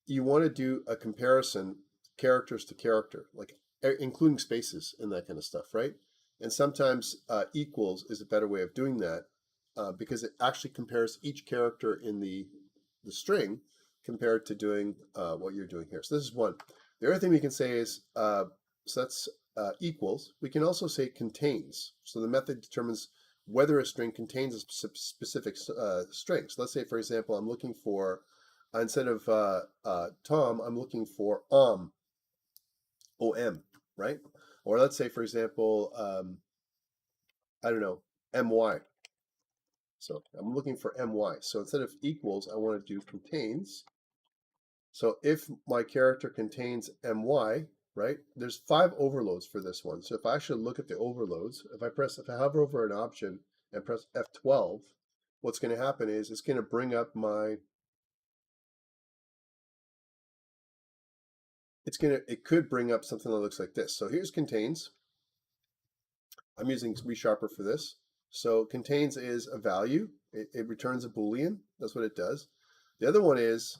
you want to do a comparison characters to character, like including spaces and that kind of stuff, right? And sometimes equals is a better way of doing that because it actually compares each character in the string compared to doing what you're doing here. So this is one. The other thing we can say is, so that's equals. We can also say contains. So the method determines whether a string contains a specific string. So let's say, for example, I'm looking for, instead of Tom, I'm looking for OM, right? Or let's say, for example, I don't know, MY. So I'm looking for MY. So instead of equals, I want to do contains. So if my character contains MY, right, there's 5 overloads for this one. So if I actually look at the overloads, if I hover over an option and press F12, what's going to happen is it's going to bring up it could bring up something that looks like this. So here's contains. I'm using ReSharper for this. So contains is a value. It returns a Boolean. That's what it does. The other one is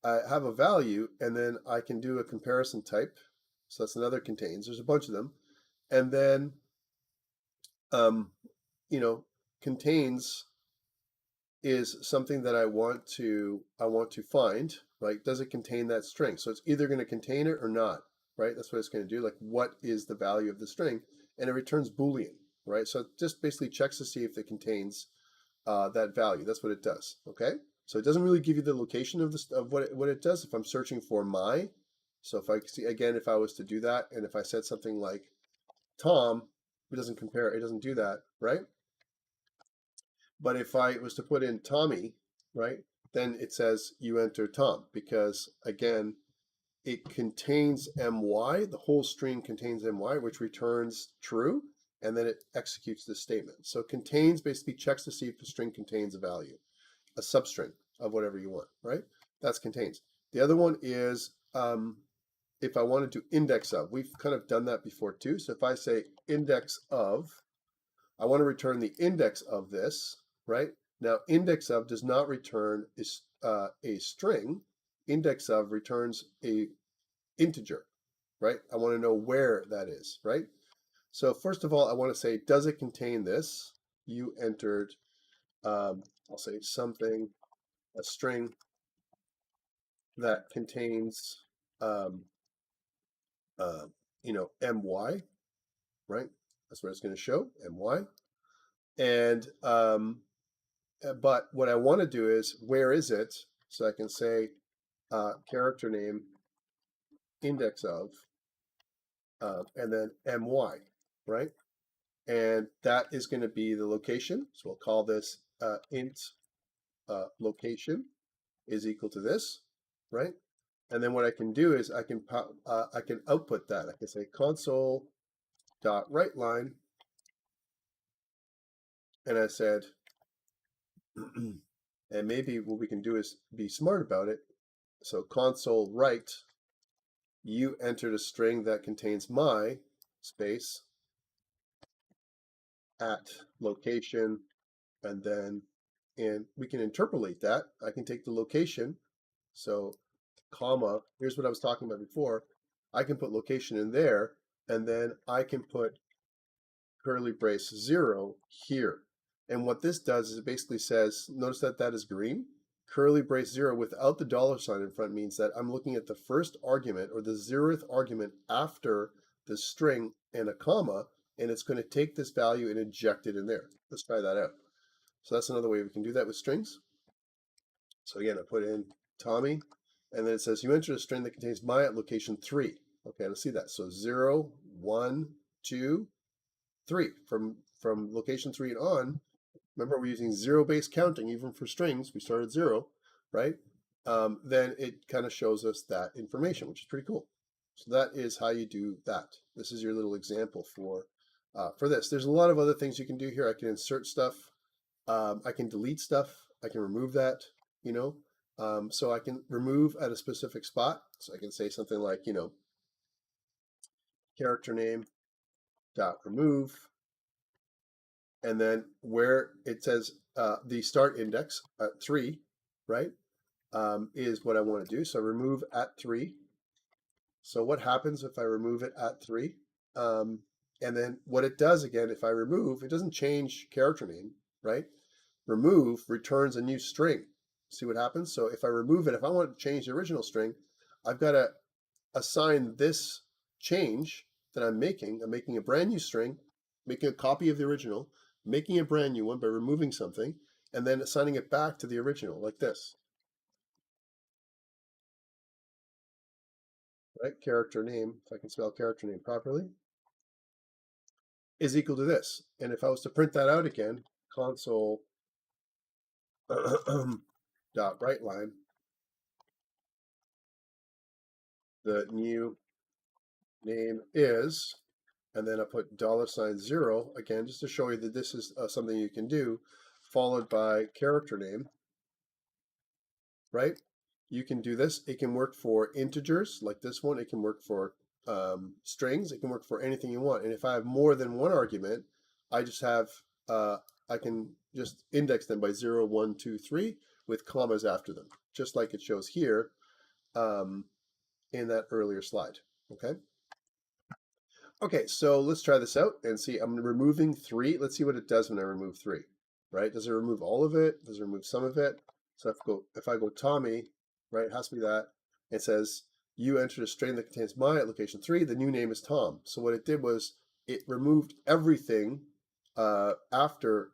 I have a value, and then I can do a comparison type. So that's another contains. There's a bunch of them. And then, um, contains is something that I want to find, right? Does it contain that string? So it's either going to contain it or not, right? That's what it's going to do. Like, what is the value of the string? And it returns Boolean, right? So it just basically checks to see if it contains that value. That's what it does, okay? So it doesn't really give you the location of what it does. If I'm searching for my, so if I see, again, if I was to do that, and if I said something like Tom, it doesn't compare, it doesn't do that, right? But if I was to put in Tommy, right, then it says you enter Tom because, again, it contains my, the whole string contains my, which returns true, and then it executes this statement. So contains basically checks to see if the string contains a value, a substring of whatever you want, right? That's contains. The other one is if I wanted to index of. We've kind of done that before too. So if I say index of, I want to return the index of this, right? Now, index of does not return a string. Index of returns a integer, right? I want to know where that is, right? So first of all, I want to say, does it contain this? You entered, I'll say something, a string that contains, um, my, right? That's what it's going to show, my. And but what I want to do is, where is it? So I can say character name index of, and then my, right? And that is going to be the location. So we'll call this int location is equal to this, right? And then what I can do is I can output that. I can say console dot write line, and I said, and maybe what we can do is be smart about it. So console write you entered a string that contains my space at location, and then, and we can interpolate that. I can take the location, so comma, here's what I was talking about before. I can put location in there, and then I can put curly brace 0 here. And what this does is it basically says, notice that that is green. Curly brace 0 without the dollar sign in front means that I'm looking at the first argument or the 0th argument after the string and a comma, and it's going to take this value and inject it in there. Let's try that out. So that's another way we can do that with strings. So again, I put in Tommy, and then it says you entered a string that contains my at location 3. Okay, let's see that. So 0, 1, 2, 3. From location 3 and on, remember we're using zero-based counting even for strings. We start at 0, right? Then it kind of shows us that information, which is pretty cool. So that is how you do that. This is your little example for this. There's a lot of other things you can do here. I can insert stuff. I can delete stuff. I can remove that, you know. So I can remove at a specific spot. So I can say something like, you know, character name dot remove, and then where it says the start index at 3, right, is what I want to do. So remove at 3. So what happens if I remove it at 3? And then what it does again, if I remove, it doesn't change character name, right? Remove returns a new string. See what happens? So if I remove it, if I want to change the original string, I've got to assign this change that I'm making a brand new string, making a copy of the original, making a brand new one by removing something, and then assigning it back to the original, like this. Right? Character name, if I can spell character name properly, is equal to this. And if I was to print that out again, console dot write line, the new name is, and then I put $0 again, just to show you that this is something you can do, followed by character name, right? You can do this. It can work for integers like this one. It can work for strings. It can work for anything you want. And if I have more than one argument, I just have, I can just index them by 0, 1, 2, 3 with commas after them, just like it shows here in that earlier slide, okay? Okay, so let's try this out and see. I'm removing 3. Let's see what it does when I remove 3, right? Does it remove all of it? Does it remove some of it? So if I go Tommy, right, it has to be that. It says, you entered a string that contains my at location 3. The new name is Tom. So what it did was it removed everything after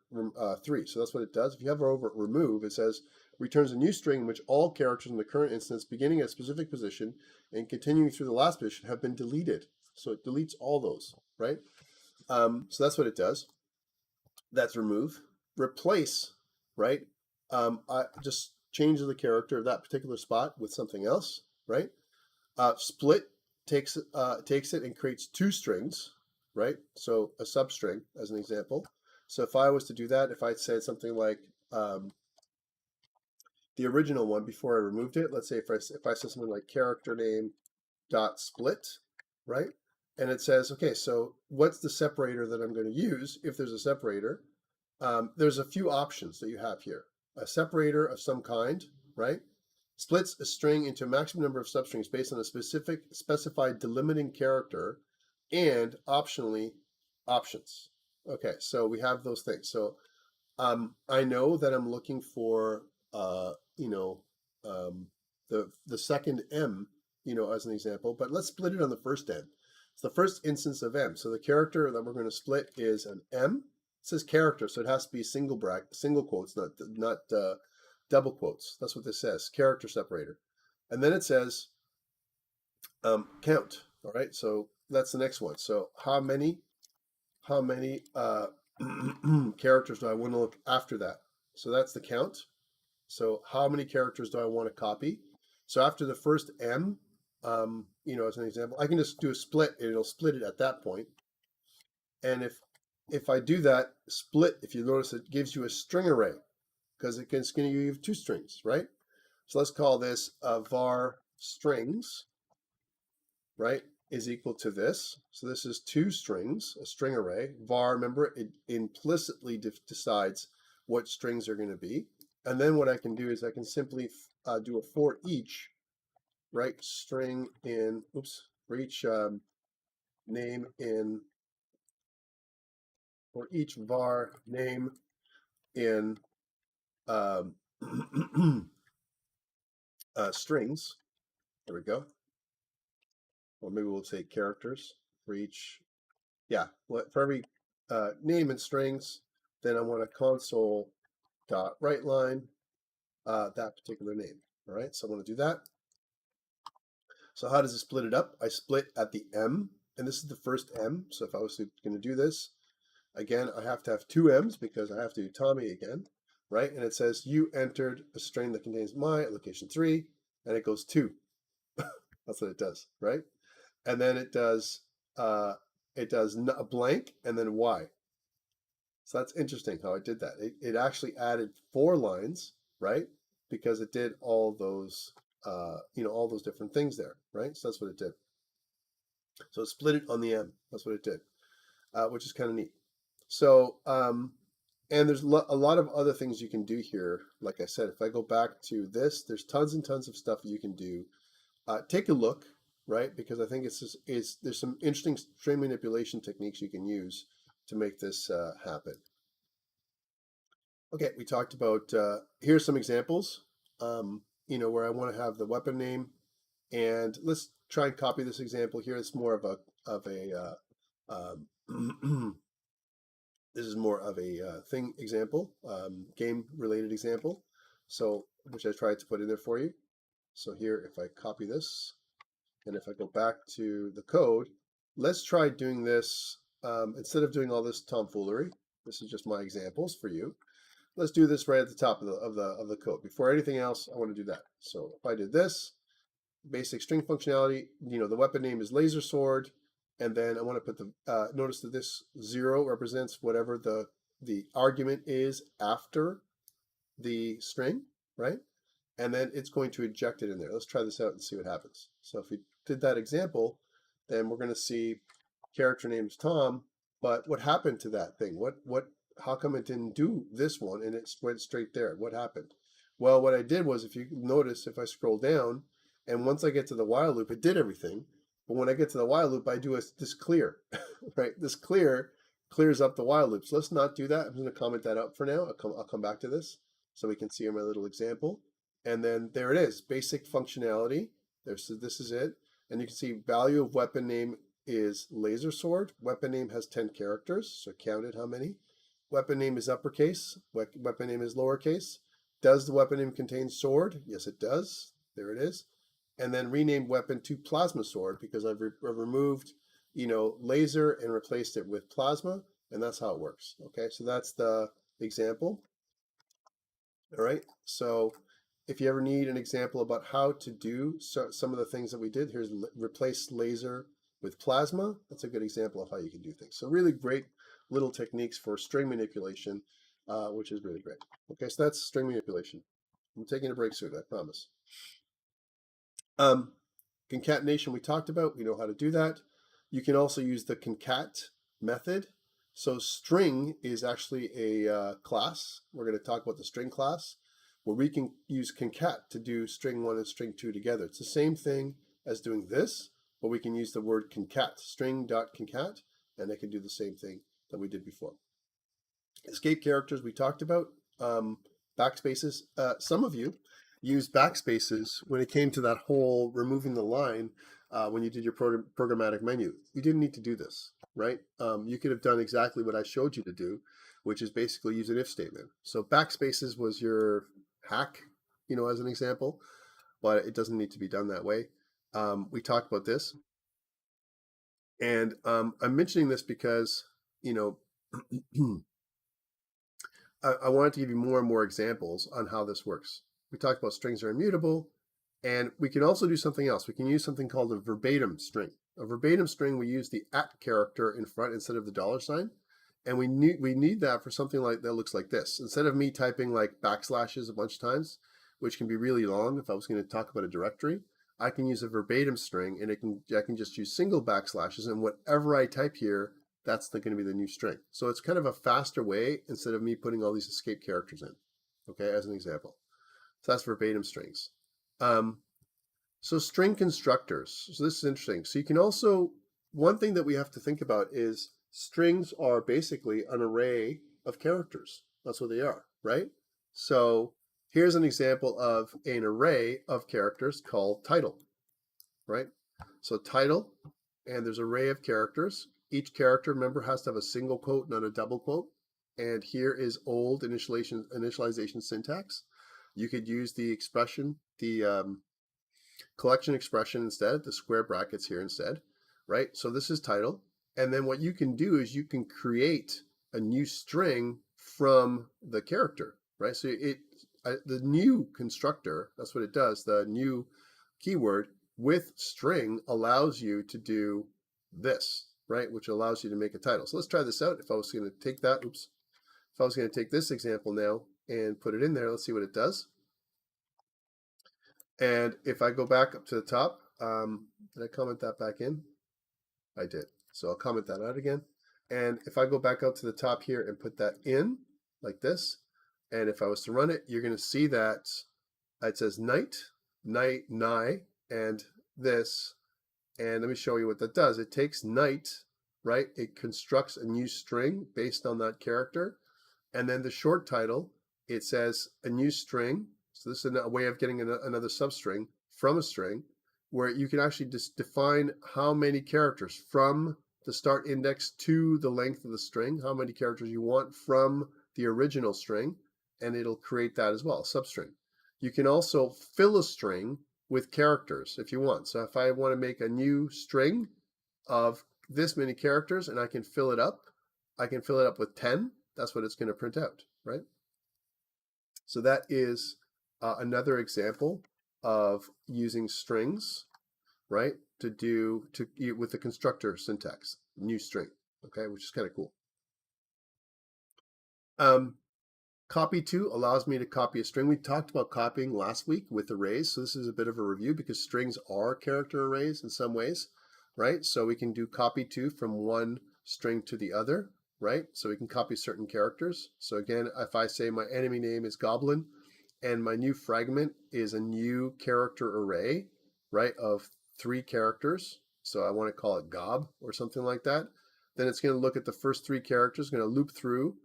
3. So that's what it does. If you hover over remove, it says, returns a new string in which all characters in the current instance beginning at a specific position and continuing through the last position have been deleted. So it deletes all those, right? So that's what it does. That's remove. Replace, right? I just change the character of that particular spot with something else, right? Split takes it and creates 2 strings, right? So a substring as an example. So if I was to do that, if I said something like the original one before I removed it, let's say if I said something like character name dot split, right? And it says, okay, so what's the separator that I'm going to use if there's a separator? There's a few options that you have here. A separator of some kind, right? Splits a string into a maximum number of substrings based on a specified delimiting character, and optionally options. Okay, so we have those things. So I know that I'm looking for, you know, the second M, you know, as an example, but let's split it on the first M. It's the first instance of M. So the character that we're going to split is an M. It says character, so it has to be single quotes, not double quotes. That's what this says, character separator. And then it says count. All right, so that's the next one. So how many characters do I want to look after that? So that's the count. So how many characters do I want to copy? So after the first M, you know, as an example, I can just do a split and it'll split it at that point. And if I do that split, if you notice, it gives you a string array because it's going to give you 2 strings, right? So let's call this var strings. right, is equal to this. So this is two strings, a string array. Var, remember, it implicitly decides what strings are going to be. And then what I can do is I can simply do a for each, right, string in, for each name in, for each var name in um, strings. There we go. Or maybe we'll say characters for each. Yeah, for every name in strings, then I want a console dot write line that particular name. All right, so I'm going to do that. So how does it split it up? I split at the M, and this is the first M. So if I was going to do this, again, I have to have two M's because I have to do Tommy again, right? And it says you entered a string that contains my at location 3, and it goes 2. That's what it does, right? And then it does a blank and then Y. So that's interesting how it did that. It actually added 4 lines, right? Because it did all those, all those different things there, right? So that's what it did. So it split it on the M. That's what it did, which is kind of neat. So, and there's a lot of other things you can do here. Like I said, if I go back to this, there's tons and tons of stuff you can do. Take a look, right? Because I think there's some interesting string manipulation techniques you can use to make this happen. Okay, we talked about, here's some examples, where I want to have the weapon name, and let's try and copy this example here. It's more of a this is more of a thing example, game related example. So, which I tried to put in there for you. So here, if I copy this, and if I go back to the code, let's try doing this, instead of doing all this tomfoolery. This is just my examples for you. Let's do this right at the top of the code. Before anything else, I want to do that. So if I did this, basic string functionality, the weapon name is laser sword, and then I want to put the, notice that this 0 represents whatever the argument is after the string, right? And then it's going to eject it in there. Let's try this out and see what happens. So if we did that example, then we're going to see character name's Tom, but what happened to that thing? How come it didn't do this one and it went straight there? What happened? Well, what I did was, if you notice, if I scroll down, and once I get to the while loop, it did everything. But when I get to the while loop, I do this clear, right? This clear clears up the while loop. So let's not do that. I'm going to comment that out for now. I'll come back to this so we can see my little example. And then there it is, basic functionality. This is it. And you can see value of weapon name is laser sword. Weapon name has 10 characters, so counted how many. Weapon name is uppercase. Weapon name is lowercase. Does the weapon name contain sword? Yes, it does. There it is. And then renamed weapon to plasma sword because I've removed, laser and replaced it with plasma, and that's how it works. Okay, so that's the example. All right, so if you ever need an example about how to do some of the things that we did, here's replace laser with plasma. That's a good example of how you can do things. So really great little techniques for string manipulation, which is really great. Okay, so that's string manipulation. I'm taking a break soon, I promise. Concatenation we talked about. We know how to do that. You can also use the concat method. So string is actually a class. We're going to talk about the string class, where we can use concat to do string 1 and string 2 together. It's the same thing as doing this, but we can use the word concat, string.concat, and it can do the same thing that we did before. Escape characters we talked about. Backspaces. Some of you used backspaces when it came to that whole removing the line when you did your programmatic menu. You didn't need to do this, right? You could have done exactly what I showed you to do, which is basically use an if statement. So backspaces was your hack, as an example, but it doesn't need to be done that way. We talked about this. And I'm mentioning this because, I wanted to give you more and more examples on how this works. We talked about strings are immutable, and we can also do something else. We can use something called a verbatim string. A verbatim string, we use the @ character in front instead of the $sign, and we need that for something like that looks like this. Instead of me typing like backslashes a bunch of times, which can be really long if I was going to talk about a directory, I can use a verbatim string, and I can just use single backslashes, and whatever I type here, that's going to be the new string. So it's kind of a faster way instead of me putting all these escape characters in, okay, as an example. So that's verbatim strings. So string constructors. So this is interesting. So you can also, one thing that we have to think about is strings are basically an array of characters. That's what they are, right? So here's an example of an array of characters called title, right? So title, and there's an array of characters. Each character, remember, has to have a single quote, not a double quote. And here is old initialization syntax. You could use the expression, the collection expression instead, the square brackets here instead, right? So this is title. And then what you can do is you can create a new string from the character, right? So the new constructor, that's what it does, the new keyword with string allows you to do this, right? Which allows you to make a title. So let's try this out. If I was going to take that, if I was going to take this example now and put it in there, let's see what it does. And if I go back up to the top, did I comment that back in? I did. So I'll comment that out again. And if I go back out to the top here and put that in like this, and if I was to run it, you're going to see that it says night, nigh, and this. And let me show you what that does. It takes night, right? It constructs a new string based on that character. And then the short title, it says a new string. So this is a way of getting another substring from a string, where you can actually just define how many characters from the start index to the length of the string, how many characters you want from the original string, and it'll create that as well, substring. You can also fill a string with characters if you want. So if I want to make a new string of this many characters and I can fill it up, I can fill it up with 10. That's what it's going to print out, right? So that is another example of using strings, right, with the constructor syntax, new string, okay, which is kind of cool. Copy2 allows me to copy a string. We talked about copying last week with arrays, so this is a bit of a review because strings are character arrays in some ways, right? So we can do copy2 from one string to the other, right? So we can copy certain characters. So again, if I say my enemy name is Goblin and my new fragment is a new character array, right, of 3 characters, so I want to call it Gob or something like that, then it's going to look at the first 3 characters, going to loop through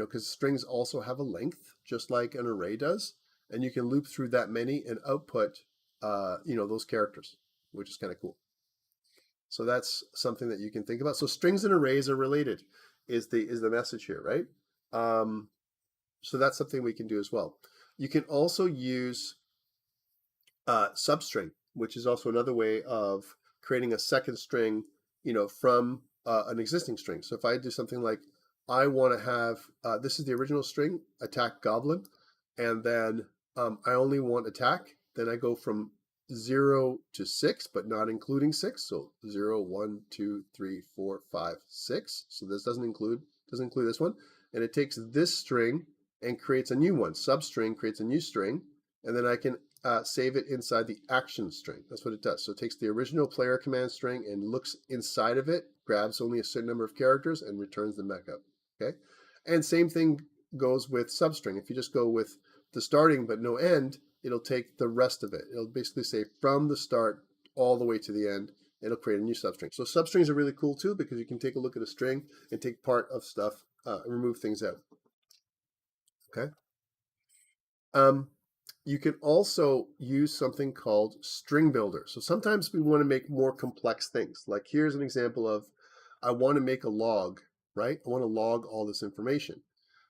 because strings also have a length, just like an array does, and you can loop through that many and output, those characters, which is kind of cool. So that's something that you can think about. So strings and arrays are related, is the message here, right? So that's something we can do as well. You can also use substring, which is also another way of creating a second string, from an existing string. So if I do something like, I want to have, this is the original string, attack Goblin, and then I only want attack, then I go from 0 to 6, but not including 6. So 0, 1, 2, 3, 4, 5, 6. So this doesn't include this one. And it takes this string and creates a new one. Substring creates a new string, and then I can save it inside the action string. That's what it does. So it takes the original player command string and looks inside of it, grabs only a certain number of characters, and returns them back out. Okay, and same thing goes with substring. If you just go with the starting but no end, it'll take the rest of it. It'll basically say from the start all the way to the end. It'll create a new substring. So substrings are really cool too because you can take a look at a string and take part of stuff and remove things out. Okay. You can also use something called string builder. So sometimes we want to make more complex things. Like here's an example of, I want to make a log, right? I want to log all this information,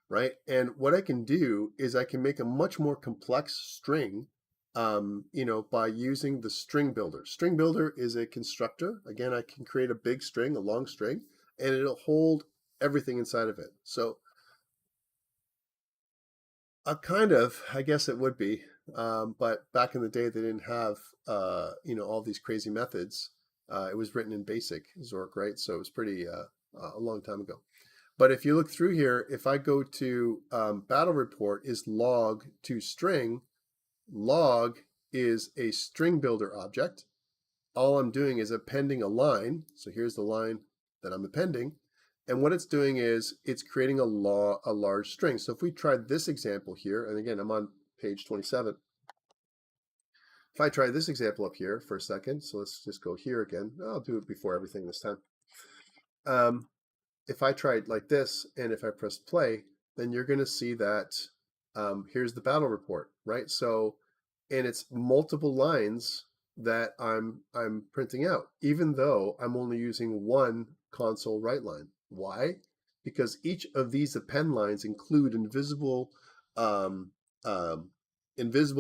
right? And what I can do is I can make a much more complex string, by using the string builder. String builder is a constructor. Again, I can create a big string, a long string, and it'll hold everything inside of it. So I guess it would be. But back in the day, they didn't have, all these crazy methods. It was written in BASIC, Zork, right? So it was pretty a long time ago. But if you look through here, if I go to battle report is log to string, log is a string builder object. All I'm doing is appending a line. So here's the line that I'm appending. And what it's doing is it's creating a large string. So if we tried this example here, and again, I'm on page 27. If I try this example up here for a second, so let's just go here again. I'll do it before everything this time. If I try it like this, and if I press play, then you're going to see that here's the battle report, right? So, and it's multiple lines that I'm printing out, even though I'm only using one console write line. Why? Because each of these append lines include invisible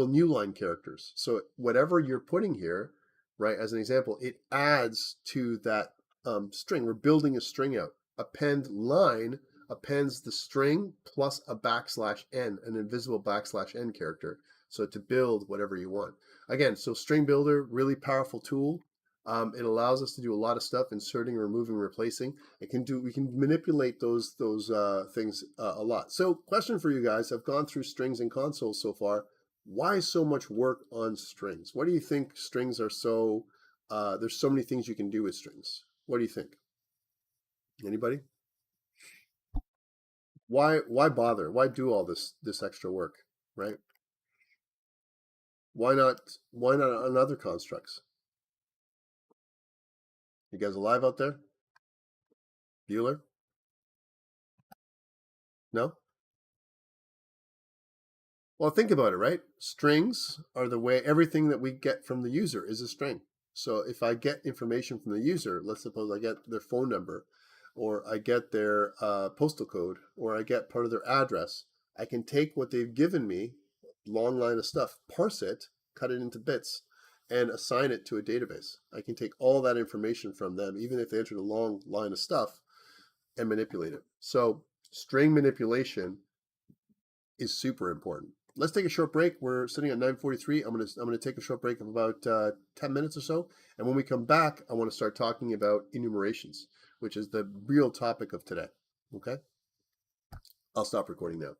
new line characters. So whatever you're putting here, right, as an example, it adds to that string. We're building a string out. Append line appends the string plus a \n, an invisible \n character. So to build whatever you want. Again, so string builder, really powerful tool. It allows us to do a lot of stuff, inserting, removing, replacing. We can manipulate those things a lot. So question for you guys, I've gone through strings and consoles so far. Why so much work on strings? What do you think strings are so, there's so many things you can do with strings. What do you think? Anybody? Why bother? Why do all this extra work, right? Why not on other constructs? You guys alive out there? Bueller? No? Well, think about it, right? Strings are the way everything that we get from the user is a string. So if I get information from the user, let's suppose I get their phone number, or I get their postal code, or I get part of their address, I can take what they've given me, long line of stuff, parse it, cut it into bits, and assign it to a database. I can take all that information from them, even if they entered a long line of stuff, and manipulate it. So string manipulation is super important. Let's take a short break. We're sitting at 9:43. I'm gonna take a short break of about 10 minutes or so. And when we come back, I want to start talking about enumerations, which is the real topic of today. Okay? I'll stop recording now.